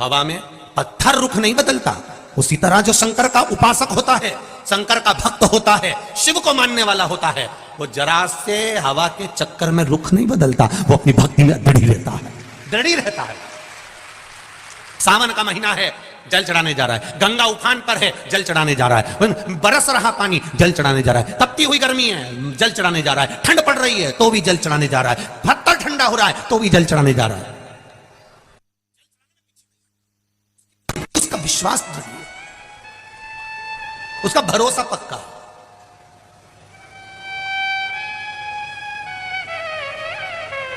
हवा में पत्थर रुख नहीं बदलता। उसी तरह जो शंकर का उपासक होता है, शंकर का भक्त होता है, शिव को मानने वाला होता है, वो जरा से हवा के चक्कर में रुख नहीं बदलता, वो अपनी भक्ति में दृढ़ रहता है, दृढ़ रहता है। सावन का महीना है, जल चढ़ाने जा रहा है। गंगा उफान पर है, जल चढ़ाने जा रहा है। बरस रहा पानी, जल चढ़ाने जा रहा है। तपती हुई गर्मी है, जल चढ़ाने जा रहा है। ठंड पड़ रही है तो भी जल चढ़ाने जा रहा है। पत्थर ठंडा हो रहा है तो भी जल चढ़ाने जा रहा है। उसका विश्वास दृढ़ है, उसका भरोसा पक्का।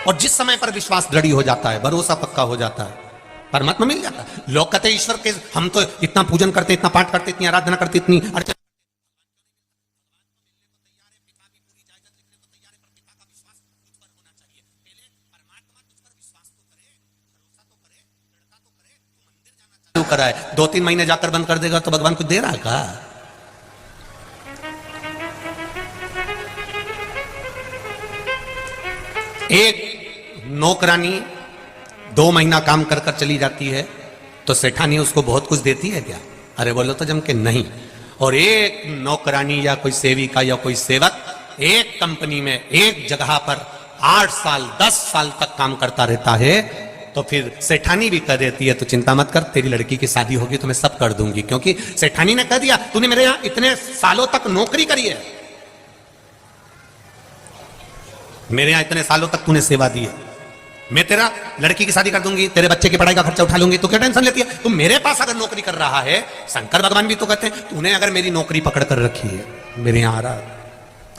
और जिस समय पर विश्वास दृढ़ हो जाता है, भरोसा पक्का हो जाता है, परमात्मा मिल जाता है। लोग कहते हैं ईश्वर के, हम तो इतना पूजन करते, इतना पाठ करते, इतनी आराधना करते, इतनी अर्चना, करा है। 2-3 महीने जाकर बंद कर देगा तो भगवान कुछ दे रहा है क्या? एक नौकरानी 2 महीना काम कर कर चली जाती है तो सेठानी उसको बहुत कुछ देती है क्या? अरे बोलो तो जम के नहीं। और एक नौकरानी या कोई सेविका या कोई सेवक एक कंपनी में एक जगह पर 8 साल 10 साल तक काम करता रहता है तो फिर सेठानी भी कह देती है तो चिंता मत कर, तेरी लड़की की शादी होगी तो मैं सब कर दूंगी, क्योंकि सेठानी ने कह दिया तूने मेरे यहां इतने सालों तक नौकरी करी है, मेरे यहां इतने सालों तक तूने सेवा दी है, मैं तेरा लड़की की शादी कर दूंगी, तेरे बच्चे की पढ़ाई का खर्चा उठा लूंगी, तो क्या टेंशन लेती है? तू मेरे पास अगर नौकरी कर रहा है, शंकर भगवान भी तो कहते हैं तूने अगर मेरी नौकरी पकड़ कर रखी है, मेरे यहां आ रहा,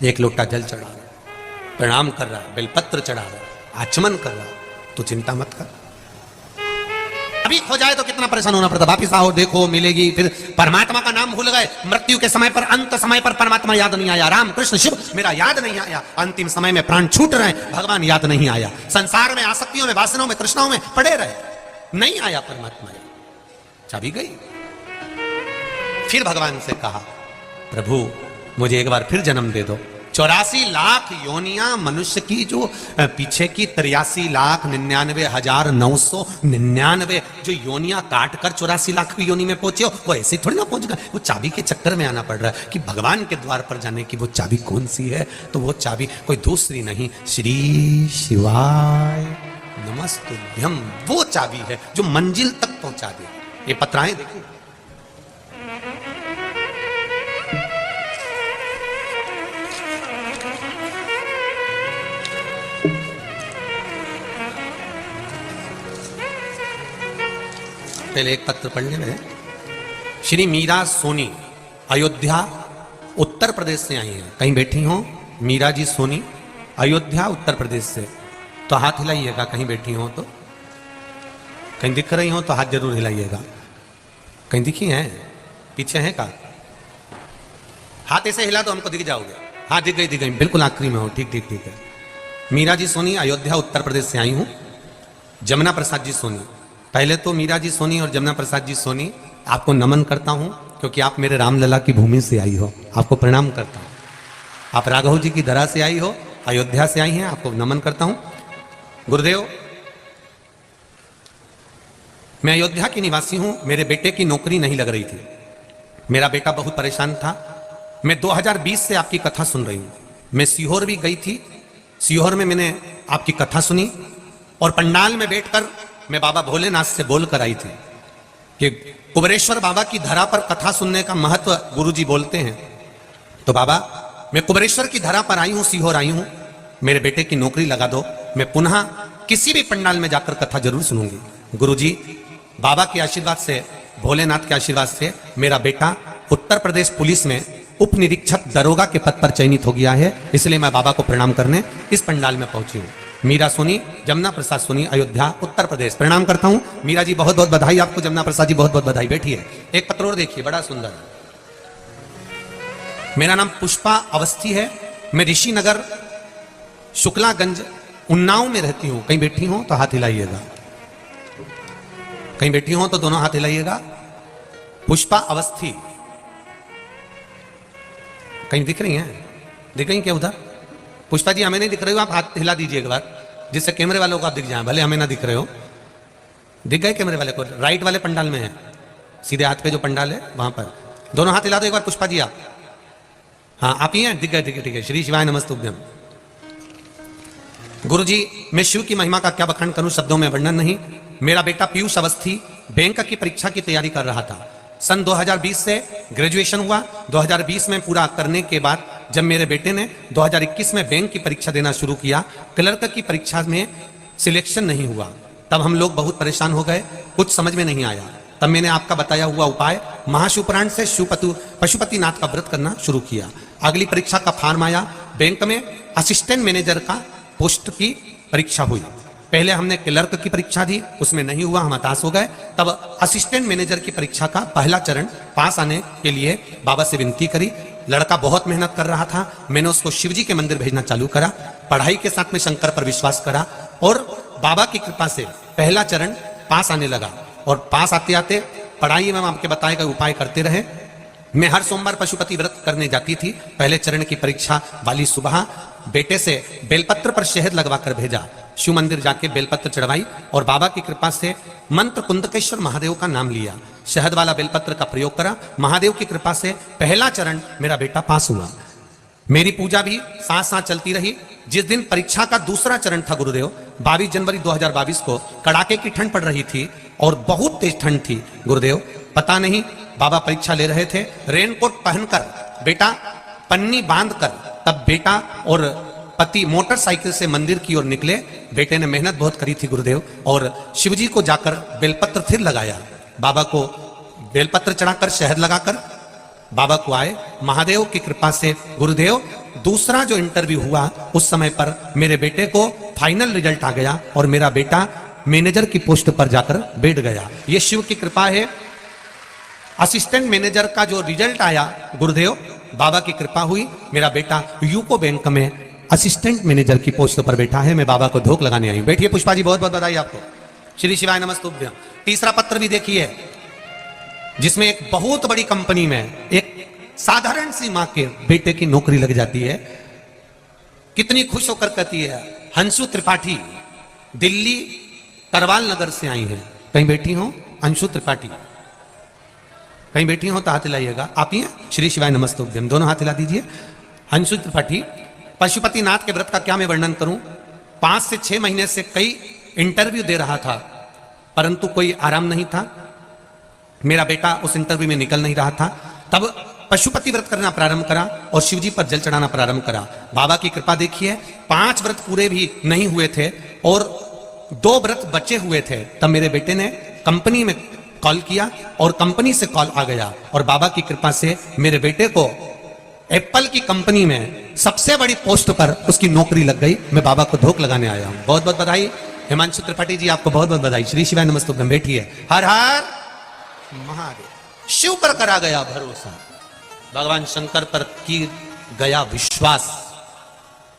एक लोटा जल चढ़ा रहा, प्रणाम कर रहा, बेलपत्र चढ़ा रहा, आचमन कर रहा, तो चिंता मत कर। अभी खो जाए तो कितना परेशान होना पड़ता, वापिस आओ देखो मिलेगी, फिर परमात्मा का नाम भूल गए, मृत्यु के समय पर, अंत समय पर परमात्मा याद नहीं आया, राम कृष्ण शिव मेरा याद नहीं आया, अंतिम समय में प्राण छूट रहे, भगवान याद नहीं आया, संसार में आसक्तियों में वासनाओं में तृष्णाओं में पड़े रहे, नहीं आया परमात्मा, चाबी गई। फिर भगवान से कहा प्रभु मुझे एक बार फिर जन्म दे दो। 84 लाख योनियां मनुष्य की जो पीछे की 83,99,999 जो योनियां काट कर 84 लाख की योनि में पहुंचे हो, वो ऐसे थोड़ी ना पहुंच गए, वो चाबी के चक्कर में आना पड़ रहा है कि भगवान के द्वार पर जाने की वो चाबी कौन सी है, तो वो चाबी कोई दूसरी नहीं, श्री शिवाय नमस्तुभ्यम, वो चाबी है जो मंजिल तक पहुंचा दे। ये पत्राएं देखो, पहले एक पत्र पढ़ने में, श्री मीरा सोनी अयोध्या उत्तर प्रदेश से आई हैं, कहीं बैठी हो मीरा जी सोनी अयोध्या उत्तर प्रदेश से, तो हाथ हिलाइएगा, कहीं बैठी हो तो, कहीं दिख रही हो तो हाथ जरूर हिलाइएगा, कहीं दिखी हैं पीछे हैं का, हाथ ऐसे हिला तो हमको दिख जाओगे, हाँ दिख गई बिल्कुल आखिरी में हो, ठीक ठीक ठीक है। मीरा जी सोनी अयोध्या उत्तर प्रदेश से आई हूँ। जमुना प्रसाद जी सोनी, पहले तो मीरा जी सोनी और जमुना प्रसाद जी सोनी आपको नमन करता हूं, क्योंकि आप मेरे रामलला की भूमि से आई हो, आपको प्रणाम करता हूं। आप राघव जी की धरा से आई हो, अयोध्या से आई हैं, आपको नमन करता हूं। गुरुदेव मैं अयोध्या की निवासी हूं, मेरे बेटे की नौकरी नहीं लग रही थी, मेरा बेटा बहुत परेशान था, मैं 2020 से आपकी कथा सुन रही हूं, मैं सीहोर भी गई थी, सीहोर में मैंने आपकी कथा सुनी और पंडाल में बैठकर मैं बाबा भोलेनाथ से बोलकर आई थी कि कुबेरेश्वर बाबा की धरा पर कथा सुनने का महत्व गुरुजी बोलते हैं, तो बाबा मैं कुबेरेश्वर की धरा पर आई हूं, सीहोर आई हूं, मेरे बेटे की नौकरी लगा दो, मैं पुनः किसी भी पंडाल में जाकर कथा जरूर सुनूंगी। गुरुजी बाबा के आशीर्वाद से, भोलेनाथ के आशीर्वाद से मेरा बेटा उत्तर प्रदेश पुलिस में उप निरीक्षक दरोगा के पद पर चयनित हो गया है, इसलिए मैं बाबा को प्रणाम करने इस पंडाल में पहुंची हूं। मीरा सोनी, जमुना प्रसाद सोनी, अयोध्या उत्तर प्रदेश, प्रणाम करता हूं। मीरा जी बहुत बहुत बधाई आपको, जमुना प्रसाद जी बहुत बहुत बधाई। बैठिए, एक पत्र और देखिए, बड़ा सुंदर। मेरा नाम पुष्पा अवस्थी है, मैं ऋषि नगर शुक्लागंज उन्नाव में रहती हूं, कहीं बैठी हूं तो हाथ हिलाइएगा, कहीं बैठी हूं तो दोनों हाथ हिलाइएगा। पुष्पा अवस्थी, कहीं दिख रही हैं? दिख रही क्या उधर? पुष्पा जी हमें नहीं दिख रही हो, आप हाथ हिला दीजिए एक बार, जिससे कैमरे वालों को आप दिख जाए, भले हमें ना दिख रहे हो। दिख गए कैमरे वाले को? राइट वाले पंडाल में है, सीधे हाथ पे जो पंडाल है वहां पर। दोनों हाथ हिला दो एक बार पुष्पा जी आप। हाँ आप ही हैं, दिख गए, ठीक है ठीक है। श्री शिवाय नमस्तुभ्यम। गुरु जी मैं शिव की महिमा का क्या बखान करूं, शब्दों में वर्णन नहीं। मेरा बेटा पीयूष अवस्थी बैंक की परीक्षा की तैयारी कर रहा था। सन 2020 से ग्रेजुएशन हुआ। 2020 में पूरा करने के बाद जब मेरे बेटे ने 2021 में बैंक की परीक्षा देना शुरू किया, क्लर्क की परीक्षा में सिलेक्शन नहीं हुआ। तब हम लोग बहुत परेशान हो गए, कुछ समझ में नहीं आया। तब मैंने आपका बताया हुआ उपाय महाशिवपुराण से पशुपतिनाथ का व्रत करना शुरू किया। अगली परीक्षा का फॉर्म आया, बैंक में असिस्टेंट मैनेजर का पोस्ट की परीक्षा हुई। पहले हमने क्लर्क की परीक्षा दी, उसमें नहीं हुआ, हम हताश हो गए। तब असिस्टेंट मैनेजर की परीक्षा का पहला चरण पास आने के लिए बाबा से विनती करी। लड़का बहुत मेहनत कर रहा था, मैंने उसको शिवजी के मंदिर भेजना चालू करा। पढ़ाई के साथ में शंकर पर विश्वास करा और बाबा की कृपा से पहला चरण पास आने लगा। और पास आते आते पढ़ाई में आपके बताए गए उपाय करते रहे। मैं हर सोमवार पशुपति व्रत करने जाती थी। पहले चरण की परीक्षा वाली सुबह बेटे से बेलपत्र पर शहद लगवा कर भेजा। शिव मंदिर जाके बेलपत्र चढ़वाई और बाबा की कृपा से मंत्र कुंदकेश्वर महादेव का नाम लिया। शहद वाला बेलपत्र का प्रयोग करा। महादेव की कृपा से पहला चरण मेरा बेटा पास हुआ। मेरी पूजा भी साथ साथ चलती रही। जिस दिन परीक्षा का दूसरा चरण था गुरुदेव, 22 जनवरी 2022 को कड़ाके की ठंड पड़ रही थी और बहुत तेज ठंड थी गुरुदेव। पता नहीं बाबा परीक्षा ले रहे थे, रेनकोट पहनकर बेटा पन्नी बांधकर तब बेटा और पति मोटरसाइकिल से मंदिर की ओर निकले। बेटे ने मेहनत बहुत करी थी गुरुदेव और शिवजी को जाकर बेलपत्र फिर लगाया। बाबा को बेलपत्र चढ़ाकर शहद लगाकर बाबा को आए। महादेव की कृपा से गुरुदेव दूसरा जो इंटरव्यू हुआ उस समय पर मेरे बेटे को फाइनल रिजल्ट आ गया और मेरा बेटा मैनेजर की पोस्ट पर जाकर बैठ गया। ये शिव की कृपा है। असिस्टेंट मैनेजर का जो रिजल्ट आया गुरुदेव, बाबा की कृपा हुई। मेरा बेटा यूको बैंक में असिस्टेंट मैनेजर की पोस्ट पर बैठा है। मैं बाबा को धोख लगाने आई हूं। बैठिए पुष्पा जी, बहुत बहुत बधाई आपको। श्री शिवाय नमस्तुभ्यम। तीसरा पत्र भी देखिए, जिसमें एक बहुत बड़ी कंपनी में एक साधारण सी मां के बेटे की नौकरी लग जाती है। कितनी खुश होकर कहती है, हंसु त्रिपाठी दिल्ली करवाल नगर से आई हैं। कहीं बैठी हो अंशु त्रिपाठी? कहीं बैठी हो तो हाथ हिलाइएगा। आप ही हैं? श्री शिवाय नमस्तुभ्यम। दोनों हाथ हिला दीजिए। अंशु त्रिपाठी पशुपतिनाथ के व्रत का क्या मैं वर्णन करूं। 5 से 6 महीने से कई इंटरव्यू दे रहा था, परंतु कोई आराम नहीं था। मेरा बेटा उस इंटरव्यू में निकल नहीं रहा था। तब पशुपति व्रत करना प्रारंभ करा और शिवजी पर जल चढ़ाना प्रारंभ करा। बाबा की कृपा देखिए, 5 व्रत पूरे भी नहीं हुए थे और 2 व्रत बचे हुए थे। तब मेरे बेटे ने कंपनी में कॉल किया और कंपनी से कॉल आ गया और बाबा की कृपा से मेरे बेटे को एप्पल की कंपनी में सबसे बड़ी पोस्ट पर उसकी नौकरी लग गई। मैं बाबा को धोख लगाने आया हूं। बहुत बहुत बधाई। हिमांशु त्रिपाठी जी आपको बहुत बहुत बधाई। श्री शिवाय नमस्तुभ्यम। बैठिए। हर हर महादेव। शिव पर करा गया भरोसा, भगवान शंकर पर की गया विश्वास।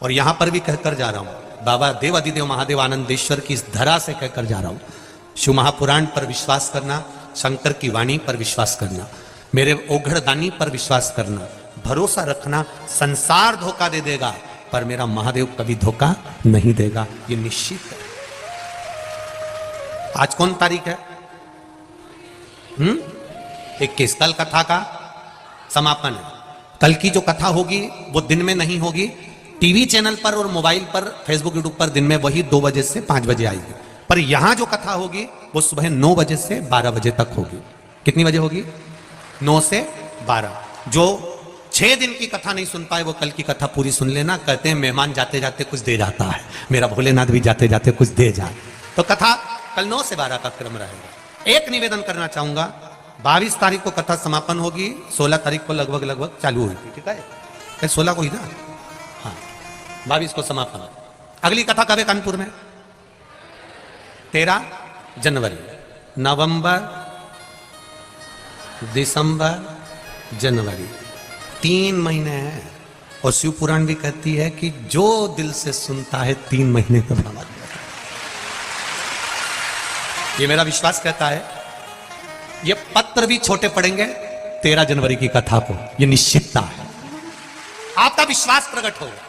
और यहां पर भी कहकर जा रहा हूं, बाबा देवादिदेव महादेव आनंदेश्वर की इस धरा से कहकर जा रहा हूं, शिव महापुराण पर विश्वास करना, शंकर की वाणी पर विश्वास करना, मेरे ओघड़दानी पर विश्वास करना, भरोसा रखना। संसार धोखा दे देगा पर मेरा महादेव कभी धोखा नहीं देगा, ये निश्चित है। आज कौन तारीख है? 21। कल कथा का समापन है। कल की जो कथा होगी वो दिन में नहीं होगी, टीवी चैनल पर और मोबाइल पर, फेसबुक यूट्यूब पर दिन में वही 2 बजे से 5 बजे आएगी। पर यहां जो कथा होगी वो सुबह 9 बजे से 12 बजे तक होगी। कितनी बजे होगी? 9 से 12। जो 6 दिन की कथा नहीं सुन पाए वो कल की कथा पूरी सुन लेना। कहते हैं मेहमान जाते जाते कुछ दे जाता है, मेरा भोलेनाथ भी जाते जाते कुछ दे जाए। तो कथा कल 9 से 12 का क्रम रहेगा। एक निवेदन करना चाहूंगा, 22 तारीख को कथा समापन होगी, 16 तारीख को लगभग चालू होगी। ठीक है, 16 को ही ना? हाँ, 22 को समापन। अगली कथा कब है कानपुर में? 13 जनवरी। नवंबर, दिसंबर, जनवरी, 3 महीने हैं। और शिव पुराण भी कहती है कि जो दिल से सुनता है 3 महीने का बर्बाद। ये मेरा विश्वास कहता है। ये पत्र भी छोटे पड़ेंगे 13 जनवरी की कथा को, ये निश्चितता है। आपका विश्वास प्रकट होगा,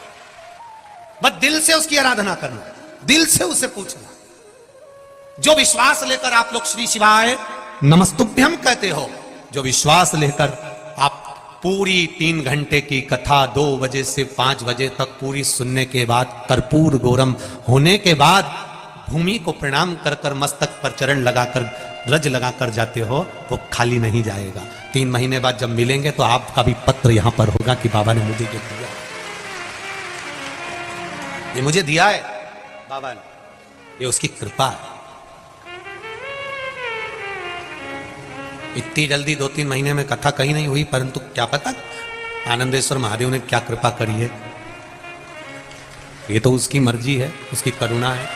बस दिल से उसकी आराधना करना, दिल से उसे पूछना। जो विश्वास लेकर आप लोग श्री शिवाय नमस्तुभ्यम कहते हो, जो विश्वास लेकर आप पूरी 3 घंटे की कथा 2 बजे से 5 बजे तक पूरी सुनने के बाद कर्पूर गौरम होने के बाद भूमि को प्रणाम कर कर मस्तक पर चरण लगाकर रज लगाकर जाते हो, वो खाली नहीं जाएगा। 3 महीने बाद जब मिलेंगे तो आपका भी पत्र यहां पर होगा कि बाबा ने मुझे ये दिया, ये मुझे दिया है बाबा ने, ये उसकी कृपा है। इतनी जल्दी 2-3 महीने में कथा कहीं नहीं हुई, परंतु क्या पता आनंदेश्वर महादेव ने क्या कृपा करी है, ये तो उसकी मर्जी है, उसकी करुणा है।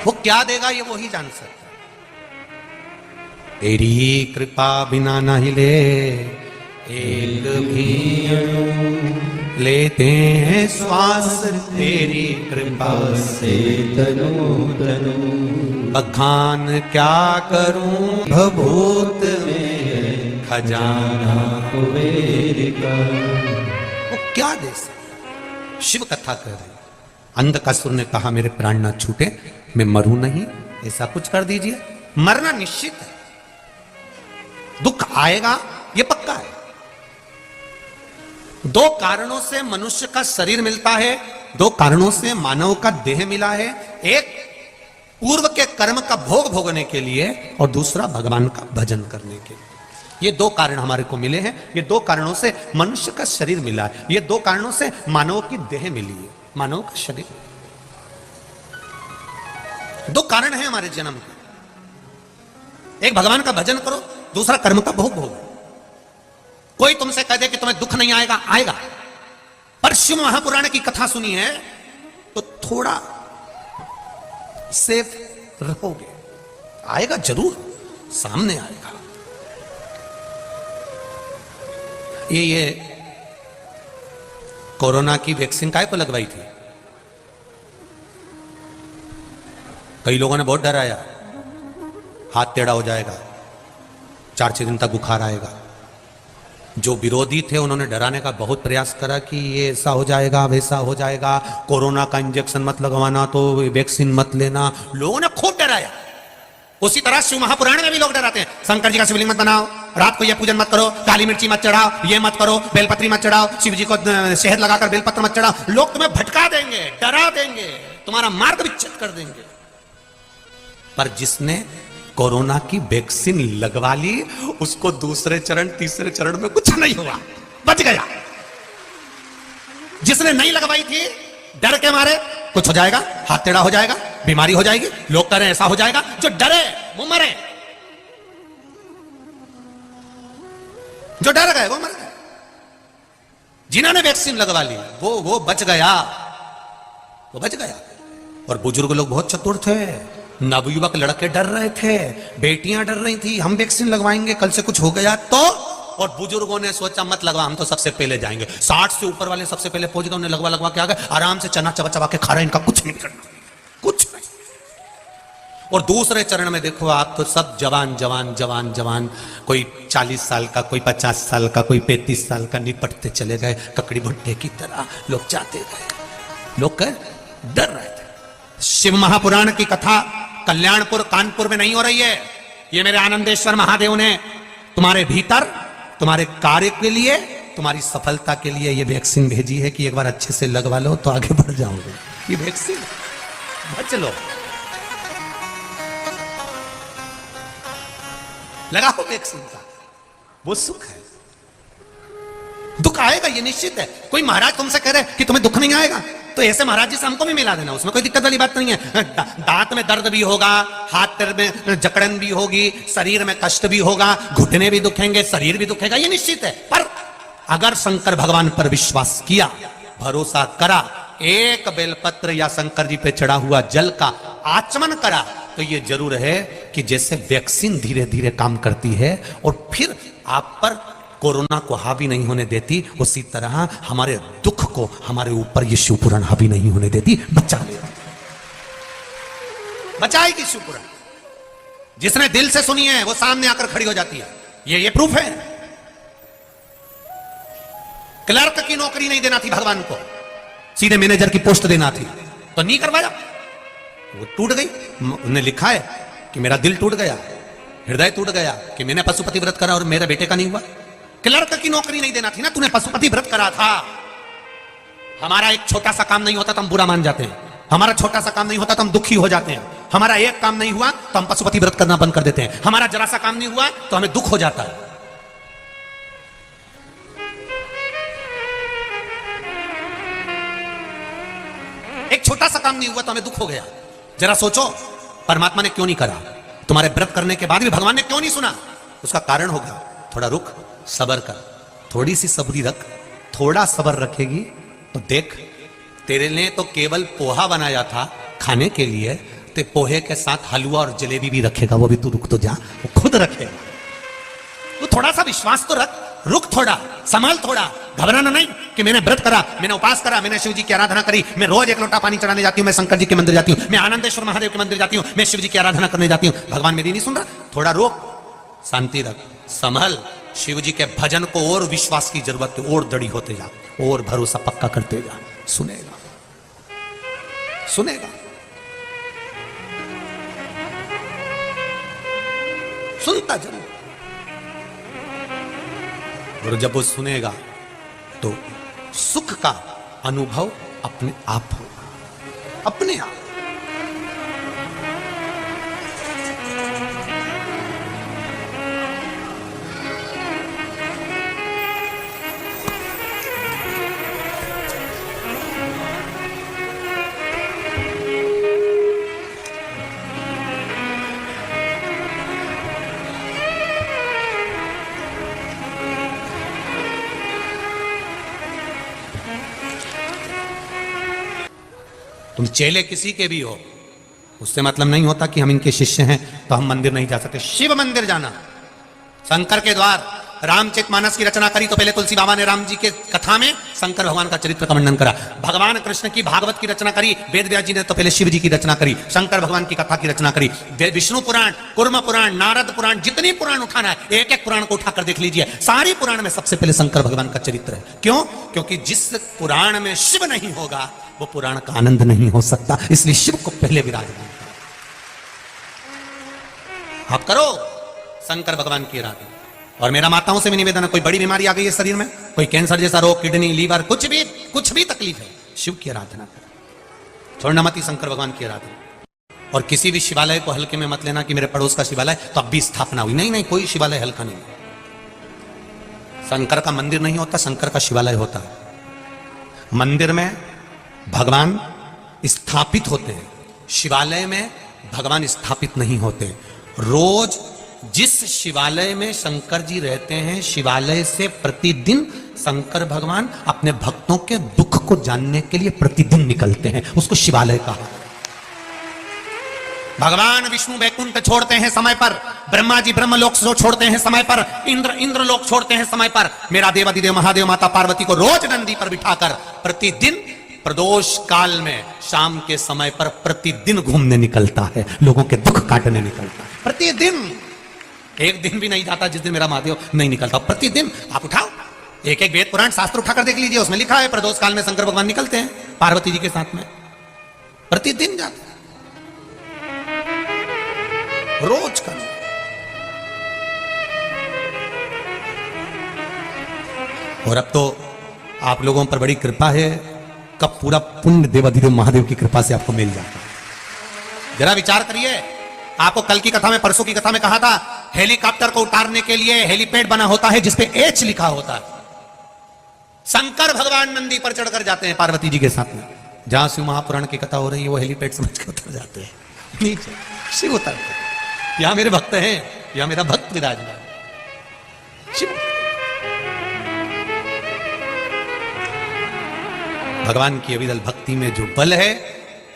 वो क्या देगा ये वो ही जान सकता है। तेरी कृपा बिना न हिले एक भी अणु, लेते हैं श्वास तेरी कृपा से तनु तनु। बखान क्या करूं भभूत में खजाना कुबेर का। वो क्या दे सकता, शिव कथा कर रही। अंधकासुर ने कहा मेरे प्राण ना छूटे, मैं मरूं नहीं, ऐसा कुछ कर दीजिए। मरना निश्चित है, दुख आएगा ये पक्का है। 2 कारणों से मनुष्य का शरीर मिलता है, 2 कारणों से मानव का देह मिला है। एक पूर्व के कर्म का भोग भोगने के लिए और दूसरा भगवान का भजन करने के लिए। ये 2 कारण हमारे को मिले हैं। ये 2 कारणों से मनुष्य का शरीर मिला है। ये 2 कारणों से मानव की देह मिली है, मानव का शरीर। 2 कारण है हमारे जन्म के। एक भगवान का भजन करो, दूसरा कर्म का भोग भोगो। कोई तुमसे कह दे कि तुम्हें दुख नहीं आएगा, आएगा। पर शिव महापुराण की कथा सुनी है तो थोड़ा सेफ रहोगे। आएगा जरूर, सामने आएगा। ये कोरोना की वैक्सीन काहे को लगवाई थी? कई लोगों ने बहुत डराया, हाथ टेढ़ा हो जाएगा, 4-6 दिन तक बुखार आएगा। जो विरोधी थे उन्होंने डराने का बहुत प्रयास करा कि ये ऐसा हो जाएगा, वैसा हो जाएगा, कोरोना का इंजेक्शन मत लगवाना, तो वैक्सीन मत लेना। लोगों ने खूब डराया। उसी तरह शिव महापुराण में भी लोग डराते हैं, शंकर जी का शिवलिंग मत बनाओ, रात को ये पूजन मत करो, काली मिर्ची मत चढ़ाओ, ये मत करो, बेलपत्री मत चढ़ाओ, शिव जी को शहद लगाकर बेलपत्र मत चढ़ाओ। लोग तुम्हें भटका देंगे, डरा देंगे, तुम्हारा मार्ग विच्छेद कर देंगे। पर जिसने कोरोना की वैक्सीन लगवा ली, उसको दूसरे चरण तीसरे चरण में कुछ नहीं हुआ, बच गया। जिसने नहीं लगवाई थी, डर के मारे कुछ हो जाएगा, हाथ टेढ़ा हो जाएगा, बीमारी हो जाएगी, लोग कह रहे हैं ऐसा हो जाएगा, जो डरे वो मरे, जो डर गए वो मर गए। जिन्होंने वैक्सीन लगवा ली वो बच गया, वो बच गया। और बुजुर्ग लोग बहुत चतुर थे, नवयुवक लड़के डर रहे थे, बेटियां डर रही थी, हम वैक्सीन लगवाएंगे कल से कुछ हो गया तो। और बुजुर्गों ने सोचा मत लगवा, हम तो सबसे पहले जाएंगे। 60 से ऊपर वाले सबसे पहले पहुंच गए, उन्हें लगवा के आ गए, आराम से चना चबा चबा के खा रहे, इनका कुछ नहीं करना, कुछ नहीं। और दूसरे चरण में देखो आप तो सब जवान जवान जवान जवान, कोई 40 साल का, कोई 50 साल का, कोई 35 साल का, निपटते चले गए ककड़ी भुट्टे की तरह। लोग जाते गए, लोग डर रहे थे। शिव महापुराण की कथा कल्याणपुर कानपुर में नहीं हो रही है, ये मेरे आनंदेश्वर महादेव ने तुम्हारे भीतर, तुम्हारे कार्य के लिए, तुम्हारी सफलता के लिए ये वैक्सीन भेजी है कि एक बार अच्छे से लगवा लो तो आगे बढ़ जाओगे। ये वैक्सीन बच लो, लगाओ वैक्सीन का, वो सुख है। दुख आएगा ये निश्चित है। कोई महाराज तुमसे कह रहे कि तुम्हें दुख नहीं आएगा, तो ऐसे महाराज जी से हमको भी मिला देना, उसमें कोई दिक्कत वाली बात नहीं है। दांत में दर्द भी होगा, हाथ में जकड़न भी होगी, शरीर में कष्ट भी होगा, घुटने भी दुखेंगे, शरीर भी दुखेगा, ये निश्चित है। पर अगर शंकर भगवान पर विश्वास किया, भरोसा करा, एक बेलपत्र या शंकर जी पे चढ़ा हुआ जल का आचमन करा, तो ये जरूर है कि जैसे वैक्सीन धीरे धीरे काम करती है और फिर आप पर कोरोना को हावी नहीं होने देती, उसी तरह हमारे दुख को हमारे ऊपर ये शिवपुराण हावी नहीं होने देती, बचा लेती, बचाएगी शिवपुराण। जिसने दिल से सुनी है वो सामने आकर खड़ी हो जाती है, ये प्रूफ है। क्लर्क की नौकरी नहीं देना थी भगवान को, सीधे मैनेजर की पोस्ट देना थी, तो नहीं करवाया। वो टूट गई। उन्हें लिखा है कि मेरा दिल टूट गया, हृदय टूट गया कि मैंने पशुपति व्रत करा और मेरे बेटे का नहीं हुआ। क्लर्क की नौकरी नहीं देना थी ना, तूने पशुपति व्रत करा था। हमारा एक छोटा सा काम नहीं होता तो हम बुरा मान जाते हैं, हमारा छोटा सा काम नहीं होता तो हम दुखी हो जाते हैं, हमारा एक काम नहीं हुआ तो हम पशुपति व्रत करना बंद कर देते हैं, हमारा जरा सा काम नहीं हुआ तो हमें दुख हो जाता है। एक छोटा सा काम नहीं हुआ तो हमें दुख हो गया। जरा सोचो परमात्मा ने क्यों नहीं करा, तुम्हारे व्रत करने के बाद भी भगवान ने क्यों नहीं सुना? उसका कारण होगा थोड़ा रुक, सब्र कर, थोड़ी सी सब्री रख। थोड़ा सब्र रखेगी तो देख, तेरे लिए तो केवल पोहा बनाया था खाने के लिए, तो पोहे के साथ हलवा और जलेबी भी रखेगा, वो भी तू रुक तो जा, वो खुद रखेगा। तू थोड़ा सा विश्वास तो रख, रुक थोड़ा, संभाल थोड़ा, घबराना नहीं कि मैंने व्रत करा, मैंने उपास करा, मैंने शिव जी की आराधना करी, मैं रोज एक लोटा पानी चढ़ाने जाती हूँ, मैं शंकर जी के मंदिर जाती हूँ, मैं आनंदेश्वर महादेव के मंदिर जाती हूँ, मैं शिव जी की आराधना करने जाती हूँ, भगवान मेरी नहीं सुन रहा। थोड़ा रोक, शांति रख, संभल। शिव जी के भजन को और विश्वास की जरूरत है, और दृढ़ होते जा, और भरोसा पक्का करते जा, सुनेगा सुनेगा, सुनता जरूर। और जब वो सुनेगा तो सुख का अनुभव अपने आप होगा, अपने आप। तुम चेले किसी के भी हो, उससे मतलब नहीं होता कि हम इनके शिष्य हैं तो हम मंदिर नहीं जा सकते। शिव मंदिर जाना, शंकर के द्वार। रामचरितमानस की रचना करी तो पहले तुलसी बाबा ने राम जी के कथा में शंकर भगवान का चरित्र का वर्णन करा। भगवान कृष्ण की भागवत की रचना करी वेद व्यास जी ने तो पहले शिव जी की रचना करी, शंकर भगवान की कथा की रचना करी। विष्णु पुराण, कुर्म पुराण, नारद पुराण, जितनी पुराण उठाना है एक एक पुराण को उठाकर देख लीजिए, सारी पुराण में सबसे पहले शंकर भगवान का चरित्र है। क्यों? क्योंकि जिस पुराण में शिव नहीं होगा वो पुराण का आनंद नहीं हो सकता, इसलिए शिव को पहले विराजमान आप करो शंकर भगवान की आराधना। और मेरा माताओं से भी निवेदन है, कोई बड़ी बीमारी आ गई है शरीर में, कोई कैंसर जैसा रोग, किडनी, लीवर, कुछ भी तकलीफ है, शिव की आराधना करो, छोड़ना मत ही शंकर भगवान की आराधना। और किसी भी शिवालय को हल्के में मत लेना कि मेरे पड़ोस का शिवालय तो अब भी स्थापना हुई, नहीं नहीं, कोई शिवालय हल्का नहीं। शंकर का मंदिर नहीं होता, शंकर का शिवालय होता है। मंदिर में भगवान स्थापित होते हैं, शिवालय में भगवान स्थापित नहीं होते। रोज जिस शिवालय में शंकर जी रहते हैं, शिवालय से प्रतिदिन शंकर भगवान अपने भक्तों के दुख को जानने के लिए प्रतिदिन निकलते हैं, उसको शिवालय कहा। भगवान विष्णु वैकुंठ छोड़ते हैं समय पर, ब्रह्मा जी ब्रह्मलोक छोड़ते हैं समय पर, इंद्र लोक छोड़ते हैं समय पर। मेरा देवादिदेव महादेव माता पार्वती को रोज नंदी पर बिठाकर प्रतिदिन प्रदोष काल में शाम के समय पर प्रतिदिन घूमने निकलता है, लोगों के दुख काटने निकलता है प्रतिदिन। एक दिन भी नहीं जाता जिस दिन मेरा महादेव नहीं निकलता, प्रतिदिन। आप उठाओ एक एक वेद पुराण शास्त्र उठाकर देख लीजिए, उसमें लिखा है प्रदोष काल में शंकर भगवान निकलते हैं पार्वती जी के साथ में, प्रतिदिन जाते रोज का। और अब तो आप लोगों पर बड़ी कृपा है, कब पूरा पुण्य देवाधिदेव महादेव की कृपा से आपको मिल जाता है। जरा विचार करिए, आपको कल की कथा में, परसों की कथा में कहा था हेलीकॉप्टर को उतारने के लिए हेलीपैड बना होता है जिसपे एच लिखा होता है। शंकर भगवान नंदी पर चढ़कर जाते हैं पार्वती जी के साथ में, जहां शिव महापुराण की कथा हो रही है वो हेलीपैड समझ के उतर जाते हैं नीचे, शिव उतरते हैं। यहां मेरे भक्त हैं, यहां मेरा भक्त विराजमान शिव। भगवान की अविरल भक्ति में जो बल है।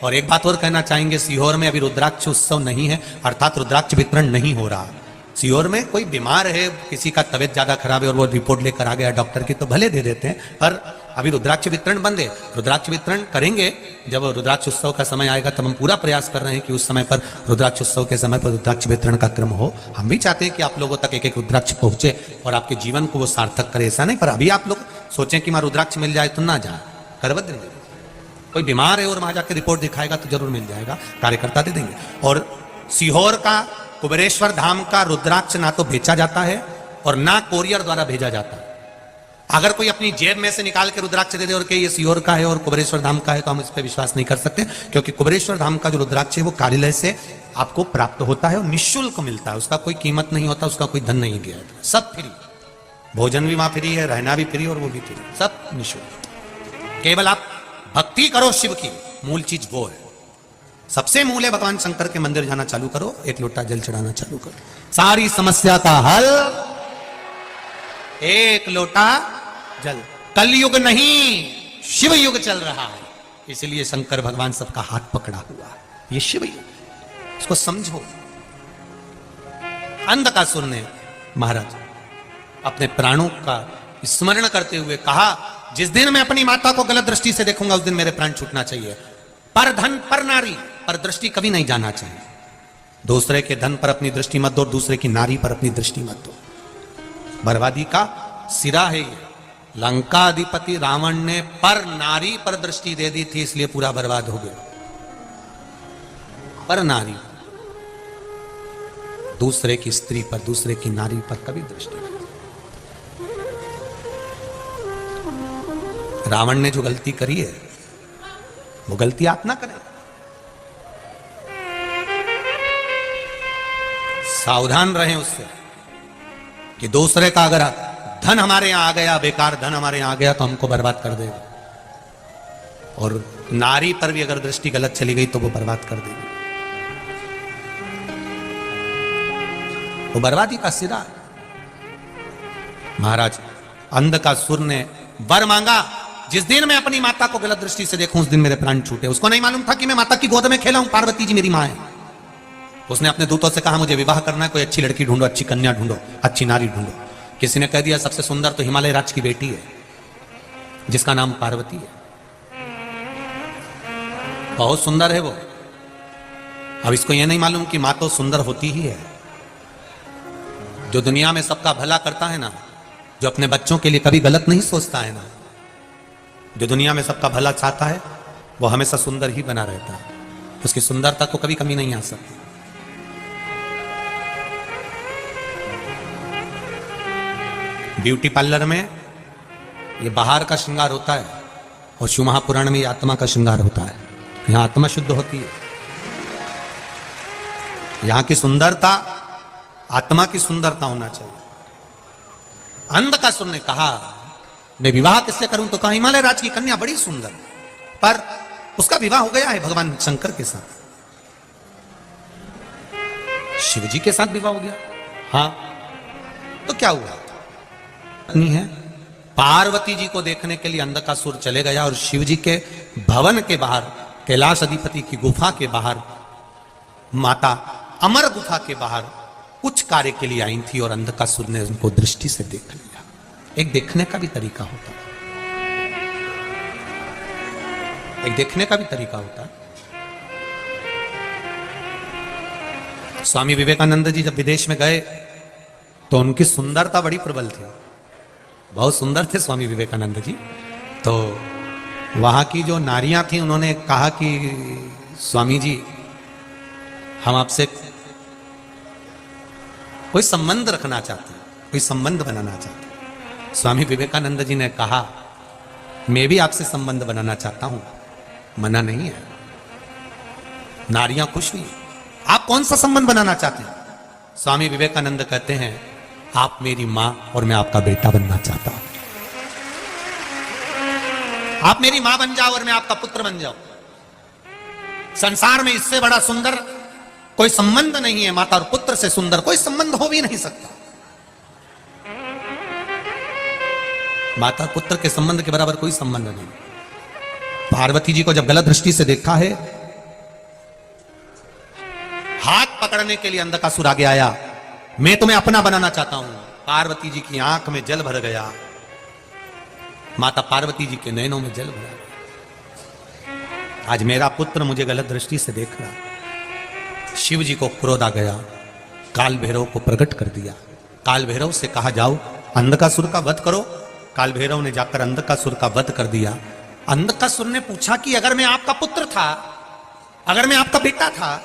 और एक बात और कहना चाहेंगे, सीहोर में अभी रुद्राक्ष उत्सव नहीं है, अर्थात रुद्राक्ष वितरण नहीं हो रहा। सीहोर में कोई बीमार है, किसी का तबीयत ज्यादा खराब है और वो रिपोर्ट लेकर आ गया डॉक्टर की, तो भले दे देते हैं, पर अभी रुद्राक्ष वितरण बंद है। रुद्राक्ष वितरण करेंगे जब रुद्राक्ष उत्सव का समय आएगा, तब हम पूरा प्रयास कर रहे हैं कि उस समय पर रुद्राक्ष उत्सव के समय पर रुद्राक्ष वितरण का क्रम हो। हम भी चाहते हैं कि आप लोगों तक एक एक रुद्राक्ष पहुंचे और आपके जीवन को वो सार्थक करे, ऐसा नहीं। पर अभी आप लोग सोचें कि मां रुद्राक्ष मिल जाए तो ना जाए, करवद्र कोई बीमार है और वहां जाके रिपोर्ट दिखाएगा तो जरूर मिल जाएगा, कार्यकर्ता दे देंगे। और सीहोर का कुबेरेश्वर धाम का रुद्राक्ष ना तो बेचा जाता है और ना कोरियर द्वारा भेजा जाता है। अगर कोई अपनी जेब में से निकाल के रुद्राक्ष दे दे और कि ये सीहोर का है और कुबेरेश्वर धाम का है, तो हम इस पर विश्वास नहीं कर सकते, क्योंकि कुबेरेश्वर धाम का जो रुद्राक्ष है वो कार्यालय से आपको प्राप्त होता है और निःशुल्क मिलता है, उसका कोई कीमत नहीं होता, उसका कोई धन नहीं दिया जाता, सब फ्री। भोजन भी वहां फ्री है, रहना भी फ्री और वो भी फ्री, सब निःशुल्क। केवल आप भक्ति करो शिव की, मूल चीज वो है। सबसे मूल है भगवान शंकर के मंदिर जाना चालू करो, एक लोटा जल चढ़ाना चालू करो, सारी समस्या का हल एक लोटा जल। कलयुग नहीं शिव युग चल रहा है, इसलिए शंकर भगवान सबका हाथ पकड़ा हुआ है, ये शिव युग, इसको समझो। अंधकासुर ने महाराज अपने प्राणों का स्मरण करते हुए कहा, जिस दिन मैं अपनी माता को गलत दृष्टि से देखूंगा उस दिन मेरे प्राण छूटना चाहिए। पर धन पर नारी पर दृष्टि कभी नहीं जाना चाहिए। दूसरे के धन पर अपनी दृष्टि मत दो, दूसरे की नारी पर अपनी दृष्टि मत दो। बर्बादी का सिरा है ये। लंका अधिपति रावण ने पर नारी पर दृष्टि दे दी थी, इसलिए पूरा बर्बाद हो गया। पर नारी, दूसरे की स्त्री पर, दूसरे की नारी पर कभी दृष्टि नहीं। रावण ने जो गलती करी है वो गलती आप ना करें। सावधान रहें उससे कि दूसरे का अगर धन हमारे यहां आ गया, बेकार धन हमारे यहां आ गया तो हमको बर्बाद कर देगा, और नारी पर भी अगर दृष्टि गलत चली गई तो वो बर्बाद कर देगी। वो बर्बादी का सिरा है। महाराज अंधकासुर ने वर मांगा, जिस दिन मैं अपनी माता को गलत दृष्टि से देखूं उस दिन मेरे प्राण छूटे। उसको नहीं मालूम था कि मैं माता की गोद में खेला हूं, पार्वती जी मेरी मां है। उसने अपने दूतों से कहा, मुझे विवाह करना है, कोई अच्छी लड़की ढूंढो, अच्छी कन्या ढूंढो, अच्छी नारी ढूंढो। किसी ने कह दिया सबसे सुंदर तो हिमालय राज की बेटी है जिसका नाम पार्वती है, बहुत सुंदर है वो। अब इसको यह नहीं मालूम कि मां तो सुंदर होती ही है। जो दुनिया में सबका भला करता है ना, जो अपने बच्चों के लिए कभी गलत नहीं सोचता है ना, जो दुनिया में सबका भला चाहता है, वो हमेशा सुंदर ही बना रहता है। उसकी सुंदरता को कभी कमी नहीं आ सकती। ब्यूटी पार्लर में ये बाहर का श्रृंगार होता है और शिव महापुराण में ये आत्मा का श्रृंगार होता है। यहां आत्मा शुद्ध होती है। यहां की सुंदरता आत्मा की सुंदरता होना चाहिए। अंधकासुर ने कहा, मैं विवाह किससे करूं? तो कहा हिमालय राज की कन्या बड़ी सुंदर, पर उसका विवाह हो गया है भगवान शंकर के साथ। शिव जी के साथ विवाह हो गया। हाँ, तो क्या हुआ? नहीं है। पार्वती जी को देखने के लिए अंधकासुर चले गया और शिव जी के भवन के बाहर, कैलाश अधिपति की गुफा के बाहर, माता अमर गुफा के बाहर कुछ कार्य के लिए आई थी और अंधकासुर ने उनको दृष्टि से देख लिया। एक देखने का भी तरीका होता है, एक देखने का भी तरीका होता है। स्वामी विवेकानंद जी जब विदेश में गए तो उनकी सुंदरता बड़ी प्रबल थी, बहुत सुंदर थे स्वामी विवेकानंद जी। तो वहां की जो नारियां थी उन्होंने कहा कि स्वामी जी, हम आपसे कोई संबंध रखना चाहते हैं, कोई संबंध बनाना चाहते हैं। स्वामी विवेकानंद जी ने कहा, मैं भी आपसे संबंध बनाना चाहता हूं, मना नहीं है। नारियां खुश हुई। आप कौन सा संबंध बनाना चाहते हैं? स्वामी विवेकानंद कहते हैं, आप मेरी मां और मैं आपका बेटा बनना चाहता हूं। आप मेरी मां बन जाओ और मैं आपका पुत्र बन जाऊं। संसार में इससे बड़ा सुंदर कोई संबंध नहीं है। माता और पुत्र से सुंदर कोई संबंध हो भी नहीं सकता। माता और पुत्र के संबंध के बराबर कोई संबंध नहीं। पार्वती जी को जब गलत दृष्टि से देखा है, हाथ पकड़ने के लिए अंधकासुर आगे आया, मैं तुम्हें अपना बनाना चाहता हूं। पार्वती जी की आंख में जल भर गया, माता पार्वती जी के नैनों में जल भरा। आज मेरा पुत्र मुझे गलत दृष्टि से देख रहा। शिव जी को क्रोध आ गया, काल भैरव को प्रकट कर दिया। काल भैरव से कहा, जाओ अंधकासुर का वध करो। काल भैरव ने जाकर अंधकासुर का वध कर दिया अंधकासुर ने पूछा कि अगर मैं आपका पुत्र था, अगर मैं आपका बेटा था,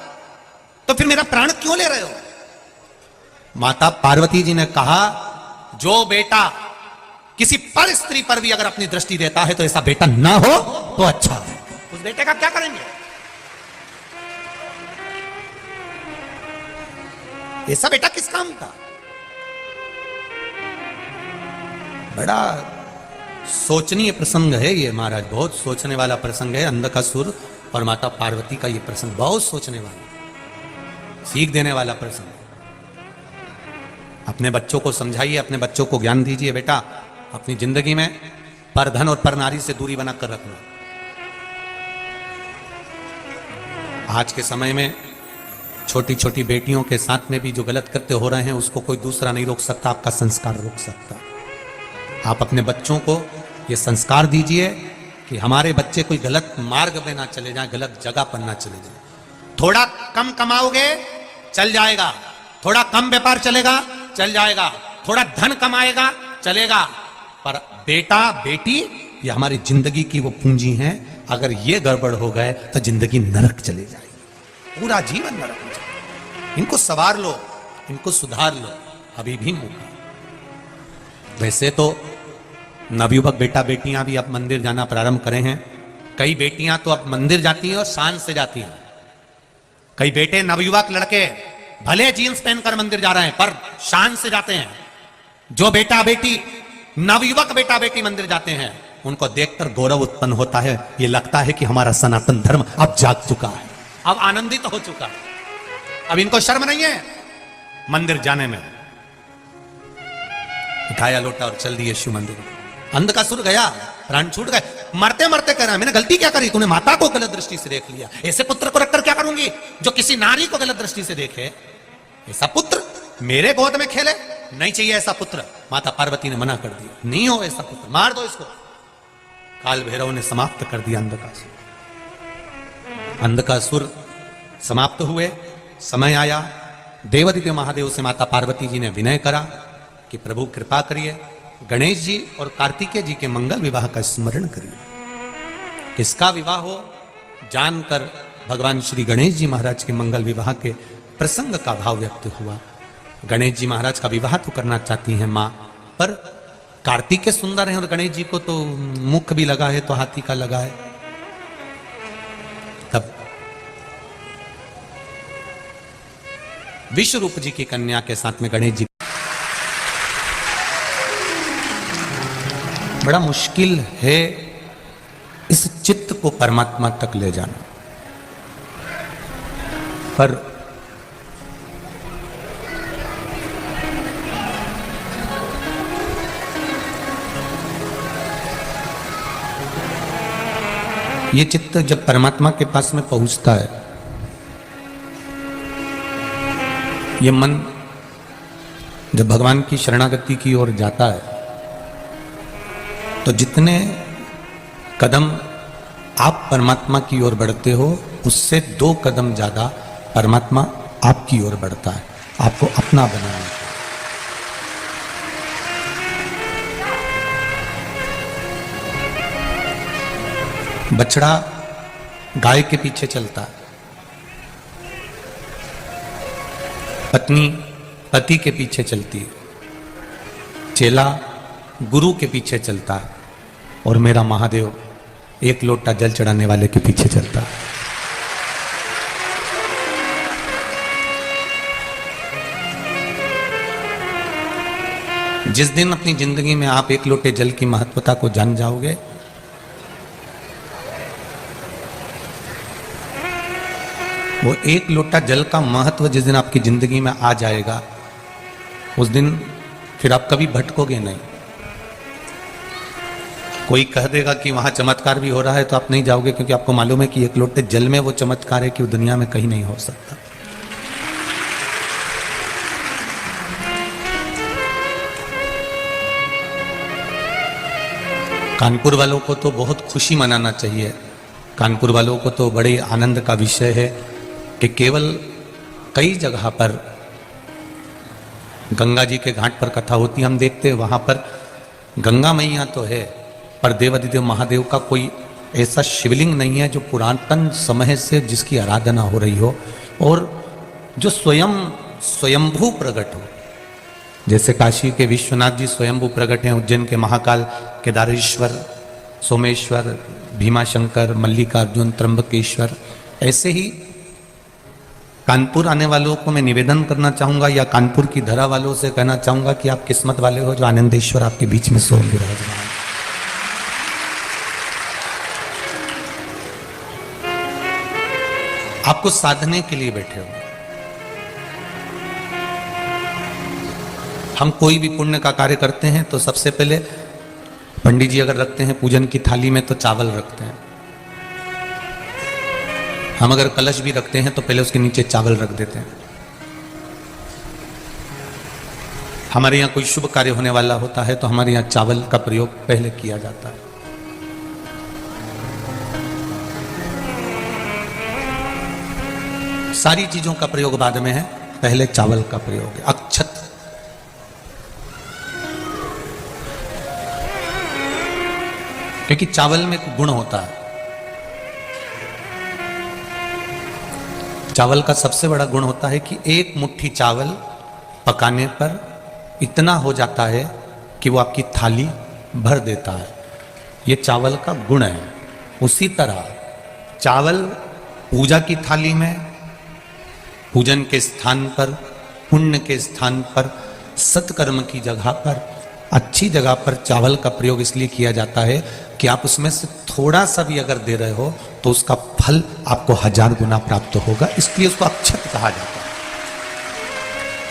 तो फिर मेरा प्राण क्यों ले रहे हो? माता पार्वती जी ने कहा, जो बेटा किसी पर स्त्री पर भी अगर अपनी दृष्टि देता है तो ऐसा बेटा ना हो तो अच्छा है। उस बेटे का क्या करेंगे? ऐसा बेटा किस काम का? बड़ा सोचनीय प्रसंग है ये महाराज, बहुत सोचने वाला प्रसंग है। अंधकासुर और माता पार्वती का ये प्रसंग बहुत सोचने वाला, सीख देने वाला प्रसंग। अपने बच्चों को समझाइए, अपने बच्चों को ज्ञान दीजिए, बेटा अपनी जिंदगी में पर धन और पर नारी से दूरी बनाकर रखना। आज के समय में छोटी छोटी बेटियों के साथ में भी जो गलत कृत्य हो रहे हैं उसको कोई दूसरा नहीं रोक सकता, आपका संस्कार रोक सकता। आप अपने बच्चों को ये संस्कार दीजिए कि हमारे बच्चे कोई गलत मार्ग में ना चले जाएं, गलत जगह पर ना चले जाएं। थोड़ा कम कमाओगे चल जाएगा, थोड़ा कम व्यापार चलेगा चल जाएगा, थोड़ा धन कमाएगा चलेगा, पर बेटा बेटी ये हमारी जिंदगी की वो पूंजी है। अगर ये गड़बड़ हो गए तो जिंदगी नरक चली जाएगी, पूरा जीवन नरक हो जाएगा। इनको संवार लो, इनको सुधार लो, अभी भी मौका। वैसे तो नवयुवक बेटा बेटियां भी अब मंदिर जाना प्रारंभ करे हैं। कई बेटियां तो अब मंदिर जाती हैं और शान से जाती हैं। कई बेटे नवयुवक लड़के भले जीन्स पहनकर मंदिर जा रहे हैं पर शान से जाते हैं। जो बेटा बेटी नवयुवक बेटा बेटी मंदिर जाते हैं उनको देखकर गौरव उत्पन्न होता है। ये लगता है कि हमारा सनातन धर्म अब जाग चुका है, अब आनंदित हो चुका है, अब इनको शर्म नहीं है मंदिर जाने में। उठाया लोटा और चल दिए शिव मंदिर। अंधकासुर गया, प्राण छूट गए। मरते मरते कह रहा है मैंने गलती क्या करी, तूने माता को गलत दृष्टि से देख लिया। ऐसे पुत्र को रखकर क्या करूंगी जो किसी नारी को गलत दृष्टि से देखे? ऐसा पुत्र मेरे गोद में खेले, नहीं चाहिए ऐसा पुत्र। माता पार्वती ने मना कर दिया, नहीं हो ऐसा पुत्र, मार दो इसको। काल भैरव ने समाप्त कर दिया अंधकासुर। अंधकासुर समाप्त हुए। समय आया, देवादित्य महादेव से माता पार्वती जी ने विनय करा कि प्रभु कृपा करिए, गणेश जी और कार्तिकेय जी के मंगल विवाह का स्मरण करिए। किसका विवाह हो जानकर भगवान श्री गणेश जी महाराज के मंगल विवाह के प्रसंग का भाव व्यक्त हुआ। गणेश जी महाराज का विवाह तो करना चाहती हैं मां, पर कार्तिकेय सुंदर हैं और गणेश जी को तो मुख भी लगा है तो हाथी का लगा है। तब विश्वरूप जी की कन्या के साथ में गणेश जी। बड़ा मुश्किल है इस चित्त को परमात्मा तक ले जाना, पर ये चित्त जब परमात्मा के पास में पहुंचता है, ये मन जब भगवान की शरणागति की ओर जाता है, तो जितने कदम आप परमात्मा की ओर बढ़ते हो उससे 2 कदम ज्यादा परमात्मा आपकी ओर बढ़ता है, आपको अपना बनाना। बछड़ा गाय के पीछे चलता है, पत्नी पति के पीछे चलती है, चेला गुरु के पीछे चलता है, और मेरा महादेव एक लोटा जल चढ़ाने वाले के पीछे चलता है। जिस दिन अपनी जिंदगी में आप एक लोटे जल की महत्वता को जान जाओगे, वो एक लोटा जल का महत्व जिस दिन आपकी जिंदगी में आ जाएगा, उस दिन फिर आप कभी भटकोगे नहीं। कोई कह देगा कि वहां चमत्कार भी हो रहा है तो आप नहीं जाओगे, क्योंकि आपको मालूम है कि एक लोटे जल में वो चमत्कार है कि वो दुनिया में कहीं नहीं हो सकता। कानपुर वालों को तो बहुत खुशी मनाना चाहिए। कानपुर वालों को तो बड़े आनंद का विषय है कि केवल कई जगह पर गंगा जी के घाट पर कथा होती है, हम देखते हैं वहां पर गंगा मैया तो है, पर देवादिदेव महादेव का कोई ऐसा शिवलिंग नहीं है जो पुरातन समय से जिसकी आराधना हो रही हो और जो स्वयंभू प्रकट हो। जैसे काशी के विश्वनाथ जी स्वयंभू प्रकट हैं, उज्जैन के महाकाल केदारेश्वर, सोमेश्वर, भीमाशंकर, मल्लिकार्जुन, त्र्यंबकेश्वर, ऐसे ही कानपुर आने वालों को मैं निवेदन करना चाहूंगा या कानपुर की धरा वालों से कहना चाहूंगा कि आप किस्मत वाले हो जो आनंदेश्वर आपके बीच में सो विराजमान। आपको साधने के लिए बैठे हो। हम कोई भी पुण्य का कार्य करते हैं तो सबसे पहले पंडित जी अगर रखते हैं पूजन की थाली में तो चावल रखते हैं। हम अगर कलश भी रखते हैं तो पहले उसके नीचे चावल रख देते हैं। हमारे यहाँ कोई शुभ कार्य होने वाला होता है तो हमारे यहाँ चावल का प्रयोग पहले किया जाता है। सारी चीजों का प्रयोग बाद में है, पहले चावल का प्रयोग है। अक्षत, क्योंकि चावल में गुण होता है। चावल का सबसे बड़ा गुण होता है कि एक मुट्ठी चावल पकाने पर इतना हो जाता है कि वो आपकी थाली भर देता है। ये चावल का गुण है। उसी तरह चावल पूजा की थाली में, पूजन के स्थान पर, पुण्य के स्थान पर, सत्कर्म की जगह पर, अच्छी जगह पर चावल का प्रयोग इसलिए किया जाता है कि आप उसमें से थोड़ा सा भी अगर दे रहे हो तो उसका फल आपको 1000 गुना प्राप्त होगा। इसलिए उसको अक्षत कहा जाता है,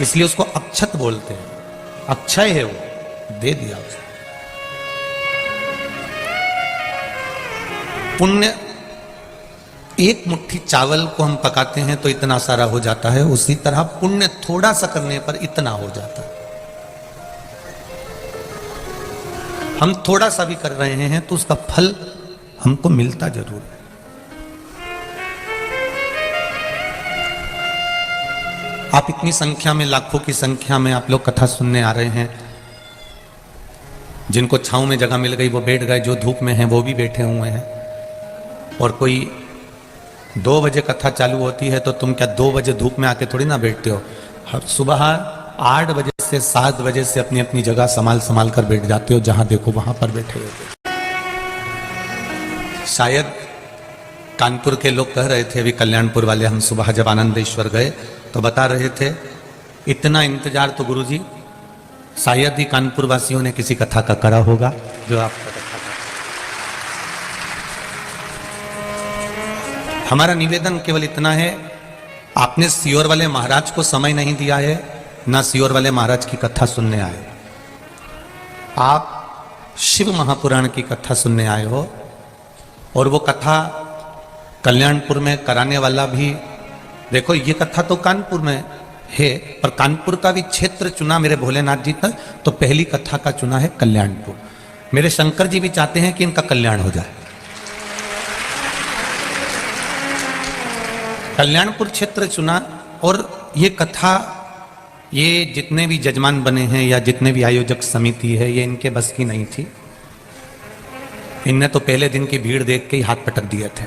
इसलिए उसको अक्षत बोलते हैं। अक्षय है वो, दे दिया उसने। पुण्य, एक मुट्ठी चावल को हम पकाते हैं तो इतना सारा हो जाता है, उसी तरह पुण्य थोड़ा सा करने पर इतना हो जाता है। हम थोड़ा सा भी कर रहे हैं तो उसका फल हमको मिलता जरूर है। आप इतनी संख्या में, लाखों की संख्या में आप लोग कथा सुनने आ रहे हैं। जिनको छांव में जगह मिल गई वो बैठ गए, जो धूप में हैं वो भी बैठे हुए हैं। और कोई 2 बजे कथा चालू होती है तो तुम क्या 2 बजे धूप में आके थोड़ी ना बैठते हो। हर सुबह 8 बजे से 7 बजे से अपनी अपनी जगह संभाल कर बैठ जाते हो, जहां देखो वहां पर बैठे होते। शायद कानपुर के लोग कह रहे थे, अभी कल्याणपुर वाले, हम सुबह जब आनंदेश्वर गए तो बता रहे थे इतना इंतजार तो गुरुजी शायद ही कानपुर वासियों ने किसी कथा का करा होगा जो आपका कथा का। हमारा निवेदन केवल इतना है, आपने सीहोर वाले महाराज को समय नहीं दिया है, ना सीहोर वाले महाराज की कथा सुनने आए। आप शिव महापुराण की कथा सुनने आए हो, और वो कथा कल्याणपुर में कराने वाला भी, देखो ये कथा तो कानपुर में है, पर कानपुर का भी क्षेत्र चुना मेरे भोलेनाथ जी तक, तो पहली कथा का चुना है कल्याणपुर। मेरे शंकर जी भी चाहते हैं कि इनका कल्याण हो जाए। कल्याणपुर क्षेत्र चुना, और ये कथा, ये जितने भी जजमान बने हैं या जितने भी आयोजक समिति है, ये इनके बस की नहीं थी। इनने तो पहले दिन की भीड़ देख के ही हाथ पटक दिए थे।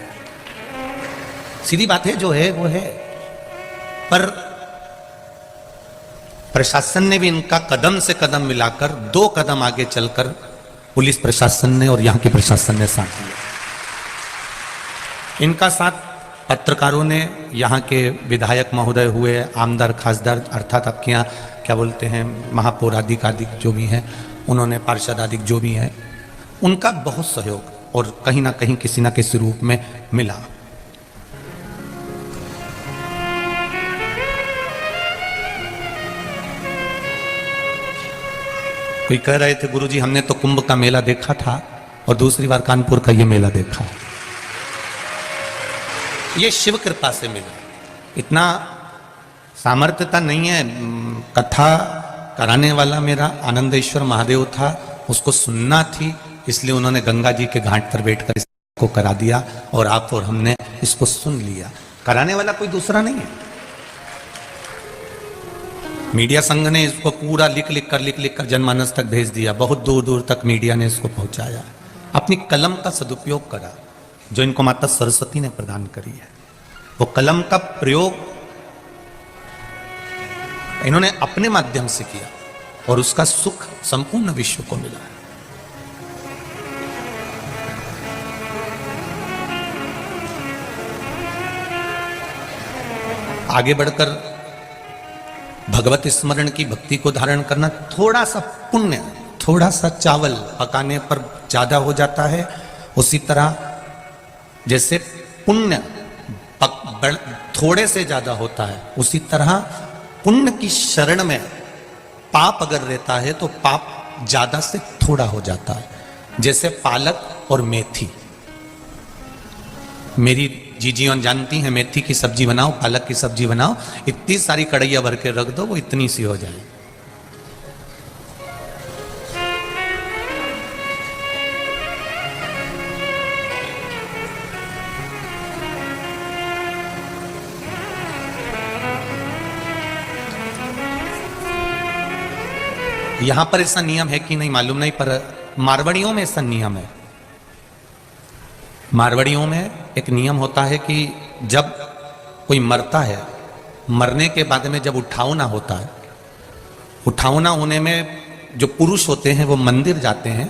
सीधी बात है, जो है वो है। पर प्रशासन ने भी इनका कदम से कदम मिलाकर 2 कदम आगे चलकर पुलिस प्रशासन ने और यहां के प्रशासन ने साथ दिया। इनका साथ पत्रकारों ने, यहाँ के विधायक महोदय हुए, आमदार खासदार अर्थात आपके यहाँ क्या बोलते हैं, महापौर आदि जो भी हैं, उन्होंने पार्षद आदि जो भी हैं, उनका बहुत सहयोग और कहीं ना कहीं किसी ना किसी रूप में मिला। कोई कह रहे थे गुरुजी हमने तो कुंभ का मेला देखा था और दूसरी बार कानपुर का ये मेला देखा। ये शिव कृपा से मिला। इतना सामर्थ्यता नहीं है। कथा कराने वाला मेरा आनंदेश्वर महादेव था, उसको सुनना थी, इसलिए उन्होंने गंगा जी के घाट पर बैठकर इसको करा दिया, और आप और हमने इसको सुन लिया। कराने वाला कोई दूसरा नहीं है। मीडिया संघ ने इसको पूरा लिख लिख कर जनमानस तक भेज दिया। बहुत दूर दूर तक मीडिया ने इसको पहुंचाया। अपनी कलम का सदुपयोग करा। जो इनको माता सरस्वती ने प्रदान करी है। वो कलम का प्रयोग इन्होंने अपने माध्यम से किया और उसका सुख संपूर्ण विश्व को मिला है। आगे बढ़कर भगवत स्मरण की भक्ति को धारण करना, थोड़ा सा पुण्य, थोड़ा सा चावल पकाने पर ज्यादा हो जाता है, उसी तरह जैसे पुण्य थोड़े से ज्यादा होता है, उसी तरह पुण्य की शरण में पाप अगर रहता है तो पाप ज्यादा से थोड़ा हो जाता है। जैसे पालक और मेथी, मेरी जीजीवन जानती हैं, मेथी की सब्जी बनाओ, पालक की सब्जी बनाओ, इतनी सारी कढ़ैया भर के रख दो, वो इतनी सी हो जाए। यहां पर ऐसा नियम है कि नहीं मालूम नहीं, पर मारवाड़ियों में ऐसा नियम है। मारवाड़ियों में एक नियम होता है कि जब कोई मरता है, मरने के बाद में जब उठावना होता है, उठावना होने में जो पुरुष होते हैं वो मंदिर जाते हैं,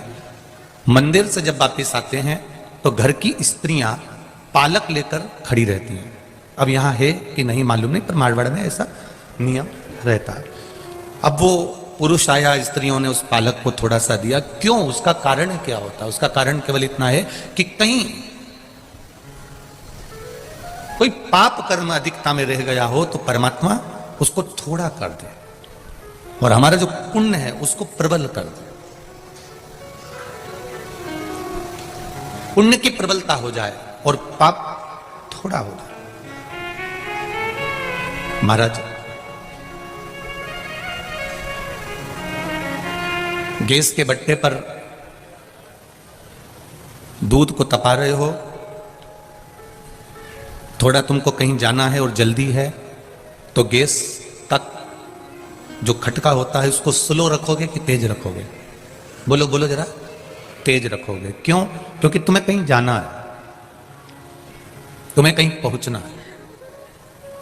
मंदिर से जब वापस आते हैं तो घर की स्त्रियां पालक लेकर खड़ी रहती हैं। अब यहाँ है कि नहीं मालूम नहीं, पर मारवाड़ में ऐसा नियम रहता है। अब वो पुरुष आया, स्त्रियों ने उस पालक को थोड़ा सा दिया, क्यों, उसका कारण क्या होता है? उसका कारण केवल इतना है कि कहीं कोई पाप कर्म अधिकता में रह गया हो तो परमात्मा उसको थोड़ा कर दे और हमारा जो पुण्य है उसको प्रबल कर दे, पुण्य की प्रबलता हो जाए और पाप थोड़ा हो जाए। महाराज, गैस के बट्टे पर दूध को तपा रहे हो, थोड़ा तुमको कहीं जाना है और जल्दी है, तो गैस तक जो खटका होता है उसको स्लो रखोगे कि तेज रखोगे? बोलो बोलो जरा, तेज रखोगे। क्यों? क्योंकि तुम्हें कहीं जाना है, तुम्हें कहीं पहुंचना है।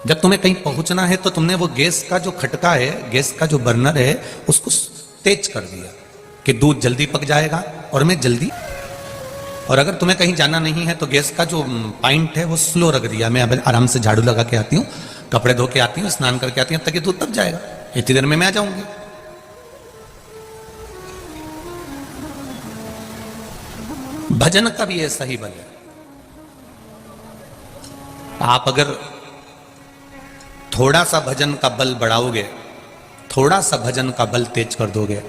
जब तुम्हें कहीं पहुंचना है तो तुमने वो गैस का जो खटका है, गैस का जो बर्नर है, उसको तेज कर दिया कि दूध जल्दी पक जाएगा और मैं जल्दी। और अगर तुम्हें कहीं जाना नहीं है तो गैस का जो पॉइंट है वो स्लो रख दिया, मैं अब आराम से झाड़ू लगा के आती हूँ, कपड़े धो के आती हूँ, स्नान करके आती हूँ, तक ये दूध पक जाएगा, इतनी देर में मैं आ जाऊंगी। भजन का भी ऐसा ही बल है। आप अगर थोड़ा सा भजन का बल बढ़ाओगे, थोड़ा सा भजन का बल तेज कर दोगे,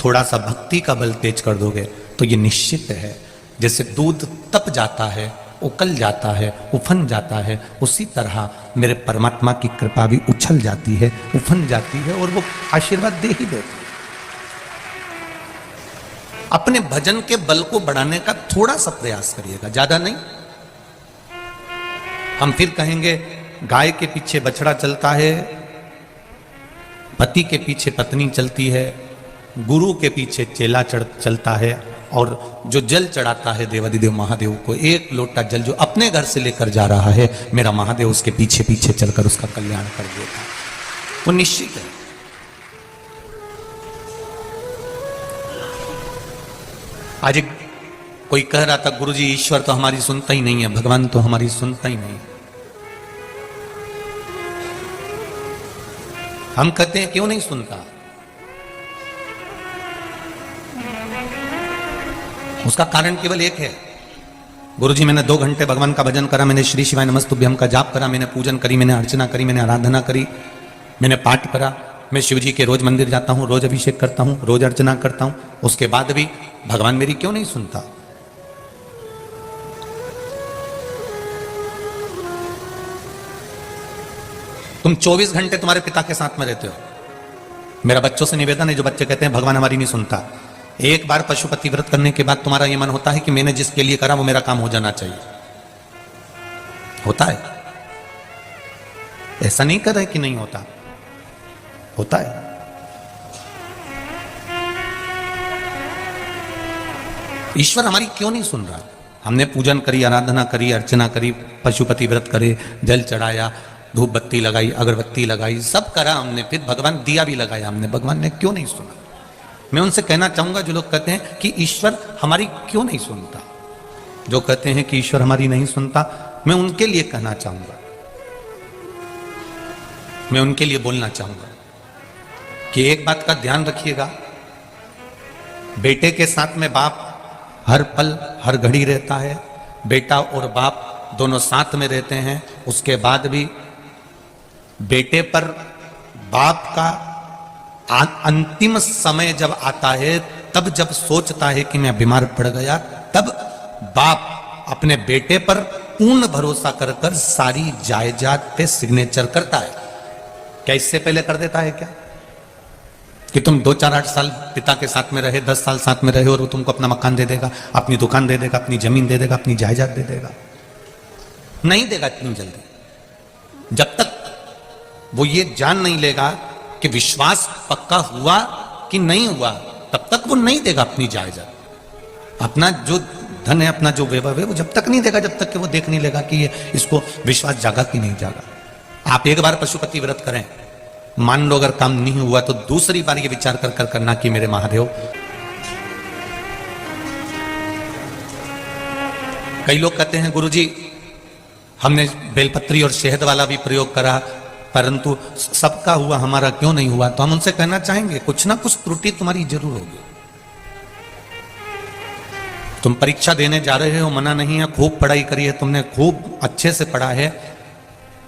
थोड़ा सा भक्ति का बल तेज कर दोगे, तो ये निश्चित है जैसे दूध तप जाता है, उकल जाता है, उफन जाता है, उसी तरह मेरे परमात्मा की कृपा भी उछल जाती है, उफन जाती है और वो आशीर्वाद दे ही देती है। अपने भजन के बल को बढ़ाने का थोड़ा सा प्रयास करिएगा, ज्यादा नहीं। हम फिर कहेंगे गाय के पीछे बछड़ा चलता है, पति के पीछे पत्नी चलती है, गुरु के पीछे चेला चलता है, और जो जल चढ़ाता है देवादिदेव महादेव को, एक लोटा जल जो अपने घर से लेकर जा रहा है, मेरा महादेव उसके पीछे पीछे चलकर उसका कल्याण कर देता है। वो निश्चित है। आज कोई कह रहा था, गुरुजी ईश्वर तो हमारी सुनता ही नहीं है, भगवान तो हमारी सुनता ही नहीं। हम कहते हैं क्यों नहीं सुनता? उसका कारण केवल एक है, गुरुजी मैंने 2 घंटे भगवान का भजन करा, मैंने श्री शिवाय नमस्तुभ्यम का जाप करा, मैंने पूजन करी, मैंने अर्चना करी, मैंने आराधना करी, मैंने पाठ करा, मैं शिव जी के रोज मंदिर जाता हूं, रोज अभिषेक करता हूं, रोज अर्चना करता हूं, उसके बाद भी भगवान मेरी क्यों नहीं सुनता? तुम 24 घंटे तुम्हारे पिता के साथ में रहते हो। मेरा बच्चों से निवेदन है, जो बच्चे कहते हैं भगवान हमारी नहीं सुनता, एक बार पशुपति व्रत करने के बाद तुम्हारा यह मन होता है कि मैंने जिसके लिए करा वो मेरा काम हो जाना चाहिए। होता है? ऐसा नहीं कर रहे कि नहीं होता, होता है। ईश्वर हमारी क्यों नहीं सुन रहा? हमने पूजन करी, आराधना करी, अर्चना करी, पशुपति व्रत करे, जल चढ़ाया, धूप बत्ती लगाई, अगरबत्ती लगाई, सब करा हमने, फिर भगवान दिया भी लगाया हमने, भगवान ने क्यों नहीं सुना? मैं उनसे कहना चाहूंगा जो लोग कहते हैं कि ईश्वर हमारी क्यों नहीं सुनता, जो कहते हैं कि ईश्वर हमारी नहीं सुनता, मैं उनके लिए कहना चाहूंगा, मैं उनके लिए बोलना चाहूंगा कि एक बात का ध्यान रखिएगा, बेटे के साथ में बाप हर पल हर घड़ी रहता है, बेटा और बाप दोनों साथ में रहते हैं, उसके बाद भी बेटे पर बाप का अंतिम समय जब आता है, तब जब सोचता है कि मैं बीमार पड़ गया, तब बाप अपने बेटे पर पूर्ण भरोसा कर कर सारी जायदाद पे सिग्नेचर करता है। क्या इससे पहले कर देता है क्या कि तुम 2-4-8 साल पिता के साथ में रहे, 10 साल साथ में रहे और वो तुमको अपना मकान दे देगा, अपनी दुकान दे देगा, अपनी जमीन दे देगा, अपनी जायदाद दे देगा? नहीं देगा इतनी जल्दी। जब तक वो ये जान नहीं लेगा कि विश्वास पक्का हुआ कि नहीं हुआ, तब तक वो नहीं देगा अपनी जायदाद। अपना जो धन है, अपना जो वैभव है, वो जब तक नहीं देगा जब तक कि वो देख नहीं लेगा कि ये इसको विश्वास जागा कि नहीं जागा। आप एक बार पशुपति व्रत करें, मान लो अगर काम नहीं हुआ तो दूसरी बार ये विचार कर कर करना कि मेरे महादेव। कई लोग कहते हैं गुरुजी हमने बेलपत्री और शहद वाला भी प्रयोग करा, परंतु सबका हुआ, हमारा क्यों नहीं हुआ? तो हम उनसे कहना चाहेंगे कुछ ना कुछ त्रुटि तुम्हारी जरूर होगी। तुम परीक्षा देने जा रहे हो, मना नहीं है, खूब पढ़ाई करी है तुमने, खूब अच्छे से पढ़ा है,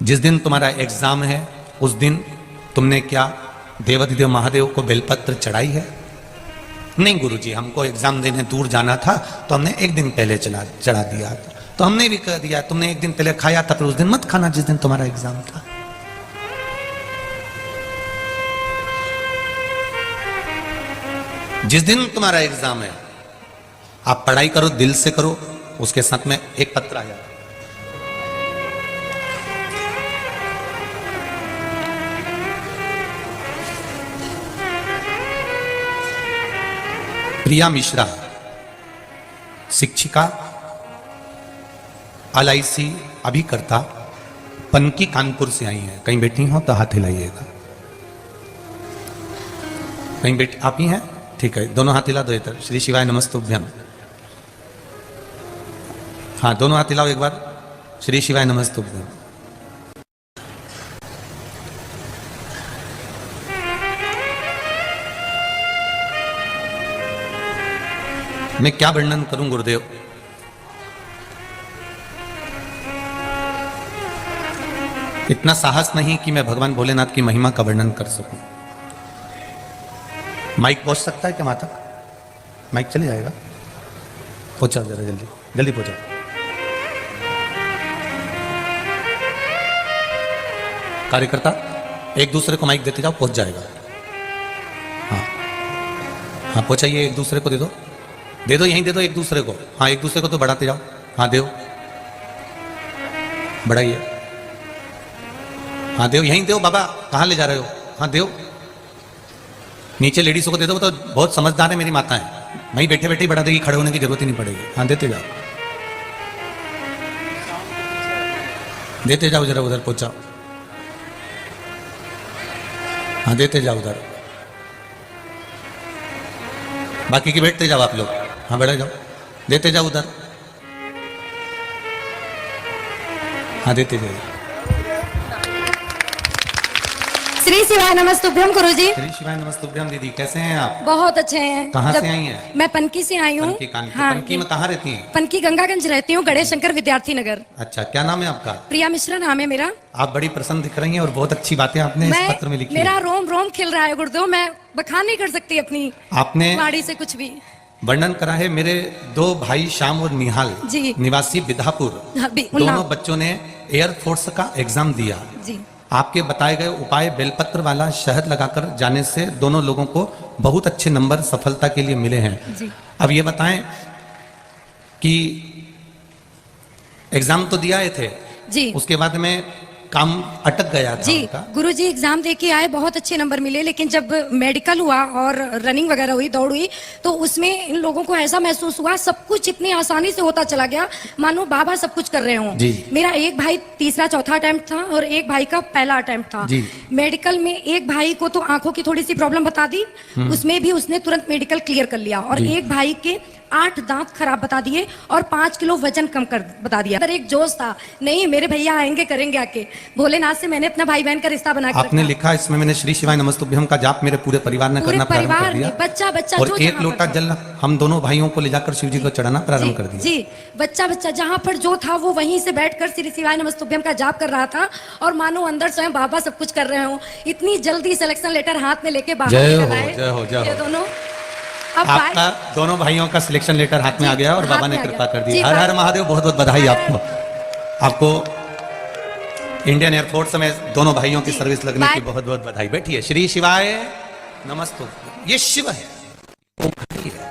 जिस दिन तुम्हारा एग्जाम है उस दिन तुमने क्या देवाधिदेव महादेव को बेलपत्र चढ़ाई है? नहीं गुरुजी, हमको एग्जाम देने दूर जाना था तो हमने एक दिन पहले चढ़ा दिया। तो हमने भी कह दिया तुमने एक दिन पहले खाया था, पर उस दिन मत खाना जिस दिन तुम्हारा एग्जाम था। जिस दिन तुम्हारा एग्जाम है आप पढ़ाई करो, दिल से करो, उसके साथ में एक पत्र आया, प्रिया मिश्रा, शिक्षिका, LIC अभिकर्ता, पनकी कानपुर से आई हैं। कहीं बैठी हो तो हाथ हिलाइएगा। कहीं बैठी आप ही हैं? ठीक है, दोनों हाथ हिला दो इधर। श्री शिवाय नमस्तुभ्यम। हाँ, दोनों हाथ हिलाओ एक बार। श्री शिवाय नमस्तुभ्यम। मैं क्या वर्णन करूं गुरुदेव, इतना साहस नहीं कि मैं भगवान भोलेनाथ की महिमा का वर्णन कर सकूं। माइक पहुंच सकता है क्या वहां तक? माइक चले जाएगा? पहुंचाओ जरा, जल्दी जल्दी पहुंचाओ। कार्यकर्ता एक दूसरे को माइक देते जाओ, पहुंच जाएगा। हाँ हाँ, पहुंचाइए, एक दूसरे को दे दो, दे दो, यहीं दे दो एक दूसरे को। हाँ, एक दूसरे को तो बढ़ाते जाओ। हाँ दो, बढ़ाइए। हाँ दो, यहीं दो बाबा, कहाँ ले जा रहे हो? हाँ दो, नीचे लेडीजों को दे दो, तो बहुत समझदार है मेरी माता है, वहीं बैठे बैठे ही बढ़ा देगी, खड़े होने की जरूरत ही नहीं पड़ेगी। हाँ देते जाओ, देते जाओ, जरा उधर पहुंचाओ। हाँ देते जाओ उधर, बाकी की बैठते जाओ आप लोग। हाँ बैठे जाओ, देते जाओ उधर। हाँ देते जाइए। श्री शिवाय नमस्तुभ्यम गुरुजी। श्री शिवाय नमस्तुभ्यम दीदी, कैसे हैं आप? बहुत अच्छे हैं। कहाँ से आई हैं? मैं पनकी से आई हूँ। हाँ, पनकी में कहाँ रहती हैं? पनकी गंगागंज रहती हूँ, गणेश शंकर विद्यार्थी नगर। अच्छा, क्या नाम है आपका? प्रिया मिश्रा नाम है मेरा। आप बड़ी प्रसन्न दिख रही हैं और बहुत अच्छी बातें आपने इस पत्र में लिखी। मेरा रोम रोम खिल रहा है गुरुदेव, मैं बखान नहीं कर सकती अपनी आपने वाणी से कुछ भी। वर्णन करा है मेरे दो भाई श्याम और निहाल जी, निवासी बिधापुर, दोनों बच्चों ने एयरफोर्स का एग्जाम दिया जी। आपके बताए गए उपाय बेलपत्र वाला शहद लगाकर जाने से दोनों लोगों को बहुत अच्छे नंबर सफलता के लिए मिले हैं जी। अब ये बताएं कि एग्जाम तो दिया थे जी, उसके बाद में काम अटक गया था जी उनका। गुरुजी एग्जाम दे के आए, बहुत अच्छे नंबर मिले, लेकिन जब मेडिकल हुआ और रनिंग वगैरह हुई, दौड़ हुई, तो उसमें इन लोगों को ऐसा महसूस हुआ सब कुछ इतनी आसानी से होता चला गया मानो बाबा सब कुछ कर रहे हों। जी। मेरा एक भाई तीसरा चौथा अटेम्प्ट था और एक भाई का पहला अटेम्प्ट था। जी। मेडिकल में एक भाई को तो आंखों की थोड़ी सी प्रॉब्लम बता दी, उसमें भी उसने तुरंत मेडिकल क्लियर कर लिया, और जी। एक भाई के 8 दांत खराब बता दिए और 5 किलो वजन कम कर बता दिया। अंदर एक जोश था, नहीं मेरे भैया आएंगे करेंगे आके। भोलेनाथ से मैंने अपना भाई बहन का रिश्ता बना के आपने रखा। लिखा इसमें, मैंने श्री शिवाय नमस्तुभ्यम का जाप मेरे पूरे परिवार ने पूरे करना प्रारंभ कर परिवार दिया, ने, बच्चा बच्चा और जो एक जहाँ लोटा पर जल हम दोनों भाइयों को ले जाकर शिव जी को चढ़ाना प्रारंभ कर दिया। जी, बच्चा बच्चा जहाँ पर जो था वो वहीं से बैठकर श्री शिवाय नमस्तुभ्यम का जाप कर रहा था, और मानो अंदर स्वयं बाबा सब कुछ कर रहे हो। इतनी जल्दी सिलेक्शन लेटर हाथ में लेके बाहर जय हो, निकल आए। जय हो, जय हो। ये दोनों अब आपका दोनों भाइयों का सिलेक्शन लेटर हाथ में आ गया और हाथ बाबा ने में आ कृपा गया। कर दी। जी, हर हर बाबा। महादेव, बहुत बहुत बधाई आपको। आपको इंडियन एयरफोर्स में दोनों भाइयों की जी, सर्विस लगने की बाय। बहुत बहुत बधाई। बैठिए। श्री शिवाय नमस्तु। ये शिव है, वो हरि है।